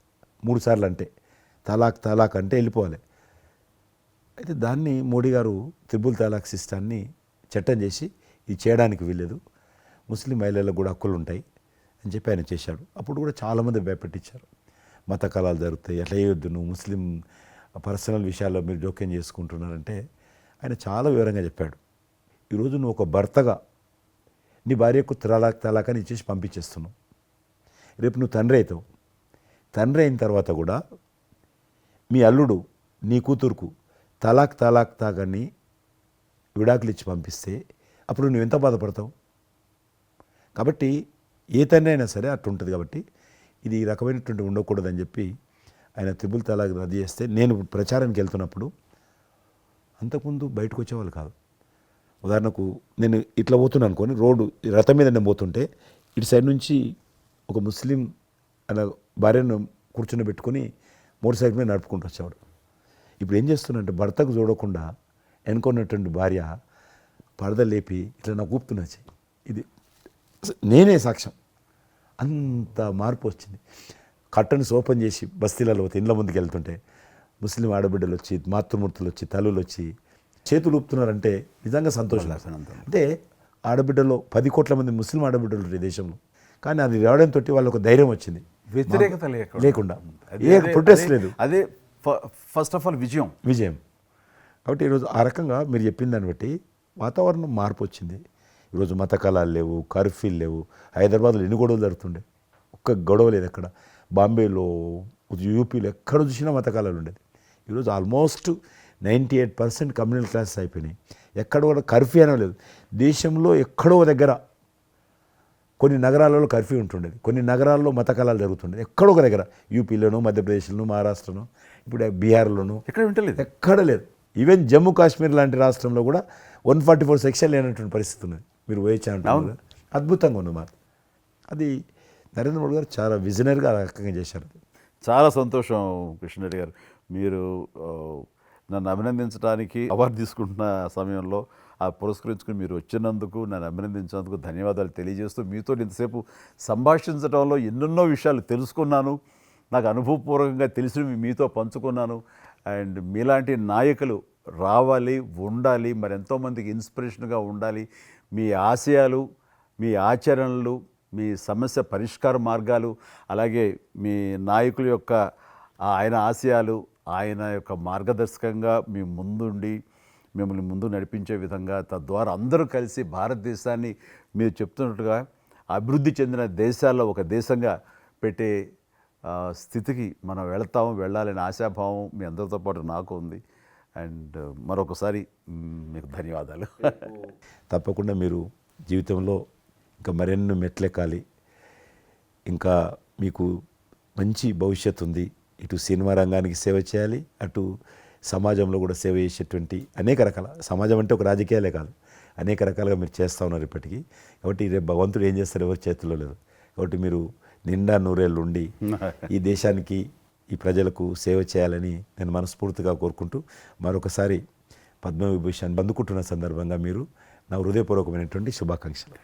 3 సార్లు అంటే తలాక్ అంటే వెళ్ళిపోవాలి. అయితే దాన్ని మోడీ గారు త్రిపుల్ తలాక్ సిస్టాన్ని చట్టం చేసి ఇది చేయడానికి వీల్లేదు, ముస్లిం మహిళలకు కూడా హక్కులు ఉంటాయి అని చెప్పి ఆయన చేశాడు. అప్పుడు కూడా చాలామంది భయపెట్టించారు, మత కళాలు జరుగుతాయి, అట్లా వేయొద్దు, నువ్వు ముస్లిం పర్సనల్ విషయాల్లో మీరు జోక్యం చేసుకుంటున్నారంటే ఆయన చాలా వివరంగా చెప్పాడు. ఈరోజు నువ్వు ఒక భర్తగా నీ భార్యకు తలాక్ అని ఇచ్చేసి పంపించేస్తున్నావు. రేపు నువ్వు తండ్రి అవుతావు, తండ్రి అయిన తర్వాత కూడా మీ అల్లుడు నీ కూతురుకు తాగని విడాకులు ఇచ్చి పంపిస్తే అప్పుడు నువ్వు ఎంత బాధపడతావు? కాబట్టి ఏ తండ్రి అయినా సరే అట్లా ఉంటుంది. కాబట్టి ఇది ఈ రకమైనటువంటి ఉండకూడదని చెప్పి ఆయన త్రిపుల్ తలాక్ రద్దు చేస్తే, నేను ప్రచారానికి వెళ్తున్నప్పుడు అంతకుముందు బయటకు వచ్చేవాళ్ళు కాదు. ఉదాహరణకు నేను ఇట్లా పోతున్నాను అనుకోని, రోడ్డు రథం మీద నేను పోతుంటే ఇటు సైడ్ నుంచి ఒక ముస్లిం అలా భార్యను కూర్చుని పెట్టుకొని మోటార్ సైకిల్ మీద నడుపుకుంటూ వచ్చేవాడు. ఇప్పుడు ఏం చేస్తున్నంటే భర్తకు చూడకుండా వెనుకున్నటువంటి భార్య పరద లేపి ఇట్లా నాకు ఊపుతున్నది. ఇది నేనే సాక్ష్యం, అంత మార్పు వచ్చింది. కట్టన్స్ ఓపెన్ చేసి బస్తీలలో ఇండ్ల ముందుకు వెళ్తుంటే ముస్లిం ఆడబిడ్డలు వచ్చి, మాతృమూర్తులు వచ్చి, తల్లులు వచ్చి చేతులు ఊపుతున్నారంటే నిజంగా సంతోషం. అంటే ఆడబిడ్డలో 10 కోట్ల మంది ముస్లిం ఆడబిడ్డలు ఈ దేశంలో, కానీ అది రావడంతో వాళ్ళకు ధైర్యం వచ్చింది,
వ్యతిరేకత
లేకుండా ఏ ప్రొటెస్ట్ లేదు.
అదే ఫస్ట్ ఆఫ్ ఆల్ విజయం.
కాబట్టి ఈరోజు ఆ రకంగా మీరు చెప్పిన దాన్ని బట్టి వాతావరణం మార్పు వచ్చింది. ఈరోజు మత కళాలు లేవు, కర్ఫ్యూలు లేవు. హైదరాబాద్లో ఎన్ని గొడవలు జరుగుతుండే, ఒక్క గొడవ లేదు అక్కడ. బాంబేలో, యూపీలో ఎక్కడ చూసినా మత కళాలు ఉండేది. ఈరోజు ఆల్మోస్ట్ 98% కమ్యూనల్ క్లాసెస్ అయిపోయినాయి. ఎక్కడ కూడా కర్ఫ్యూ అనలేదు. దేశంలో ఎక్కడో దగ్గర కొన్ని నగరాలలో కర్ఫ్యూ ఉంటుండేది, కొన్ని నగరాల్లో మత కళాలు జరుగుతుండేది. ఎక్కడో ఒక దగ్గర యూపీలోనూ, మధ్యప్రదేశ్లోనూ, మహారాష్ట్రలోనూ, ఇప్పుడు బీహార్లోనూ
ఎక్కడ వింటలేదు,
ఎక్కడ లేదు. ఈవెన్ జమ్మూ కాశ్మీర్ లాంటి రాష్ట్రంలో కూడా 144 సెక్షన్ లేనటువంటి పరిస్థితి ఉన్నది. మీరు వేయచ్చా అంటున్నారు, అద్భుతంగా ఉంది మాట. అది నరేంద్ర మోడీ గారు చాలా విజనరీగా ఆ రకంగా చేశారు.
చాలా సంతోషం కృష్ణరెడ్డి గారు. మీరు నన్ను అభినందించడానికి అవార్డు తీసుకుంటున్న సమయంలో ఆ పురస్కరించుకుని మీరు వచ్చినందుకు, నన్ను అభినందించినందుకు ధన్యవాదాలు తెలియజేస్తూ, మీతో ఇంతసేపు సంభాషించడంలో ఎన్నెన్నో విషయాలు తెలుసుకున్నాను, నాకు అనుభవపూర్వకంగా తెలిసినవి మీతో పంచుకున్నాను. అండ్ మీలాంటి నాయకులు రావాలి, ఉండాలి, మరి ఎంతోమందికి ఇన్స్పిరేషన్గా ఉండాలి. మీ ఆశయాలు, మీ ఆచరణలు, మీ సమస్య పరిష్కార మార్గాలు, అలాగే మీ నాయకుల యొక్క ఆయన ఆశయాలు, ఆయన యొక్క మార్గదర్శకంగా మీ ముందుండి మిమ్మల్ని ముందు నడిపించే విధంగా, తద్వారా అందరూ కలిసి భారతదేశాన్ని మీరు చెప్తున్నట్టుగా అభివృద్ధి చెందిన దేశాల్లో ఒక దేశంగా పెట్టే స్థితికి మనం వెళ్ళాలనే ఆశాభావం మీ అందరితో పాటు నాకు ఉంది. అండ్ మరొకసారి మీకు ధన్యవాదాలు.
తప్పకుండా మీరు జీవితంలో ఇంకా మరెన్నో మెట్లెక్కాలి. ఇంకా మీకు మంచి భవిష్యత్తు ఉంది. ఇటు సినిమా రంగానికి సేవ చేయాలి, అటు సమాజంలో కూడా సేవ చేసేటువంటి అనేక రకాల, సమాజం అంటే ఒక రాజకీయాలే కాదు, అనేక రకాలుగా మీరు చేస్తూ ఉన్నారు ఇప్పటికీ. కాబట్టి రేపు భగవంతుడు ఏం చేస్తారు ఎవరి చేతుల్లో లేదు. కాబట్టి మీరు నిండా నూరేళ్ళు ఉండి ఈ దేశానికి, ఈ ప్రజలకు సేవ చేయాలని నేను మనస్ఫూర్తిగా కోరుకుంటూ మరొకసారి పద్మవిభూషణ్ అందుకుంటున్న సందర్భంగా మీరు నా హృదయపూర్వకమైనటువంటి శుభాకాంక్షలు.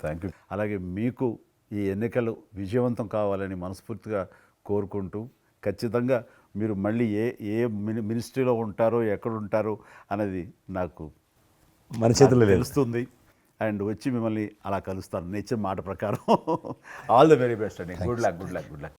Thank you. అలాగే మీకు ఈ ఎన్నికలు విజయవంతం కావాలని మనస్ఫూర్తిగా కోరుకుంటూ, ఖచ్చితంగా మీరు మళ్ళీ ఏ మినిస్ట్రీలో ఉంటారో, ఎక్కడ ఉంటారో అనేది నాకు
మన చేతుల్లో లేదు.
తెలుస్తుంది. అండ్ వచ్చి మిమ్మల్ని అలా కలుస్తాను నేను ఇచ్చిన మాట ప్రకారం. ఆల్ ద వెరీ బెస్ట్ అండి. Good luck.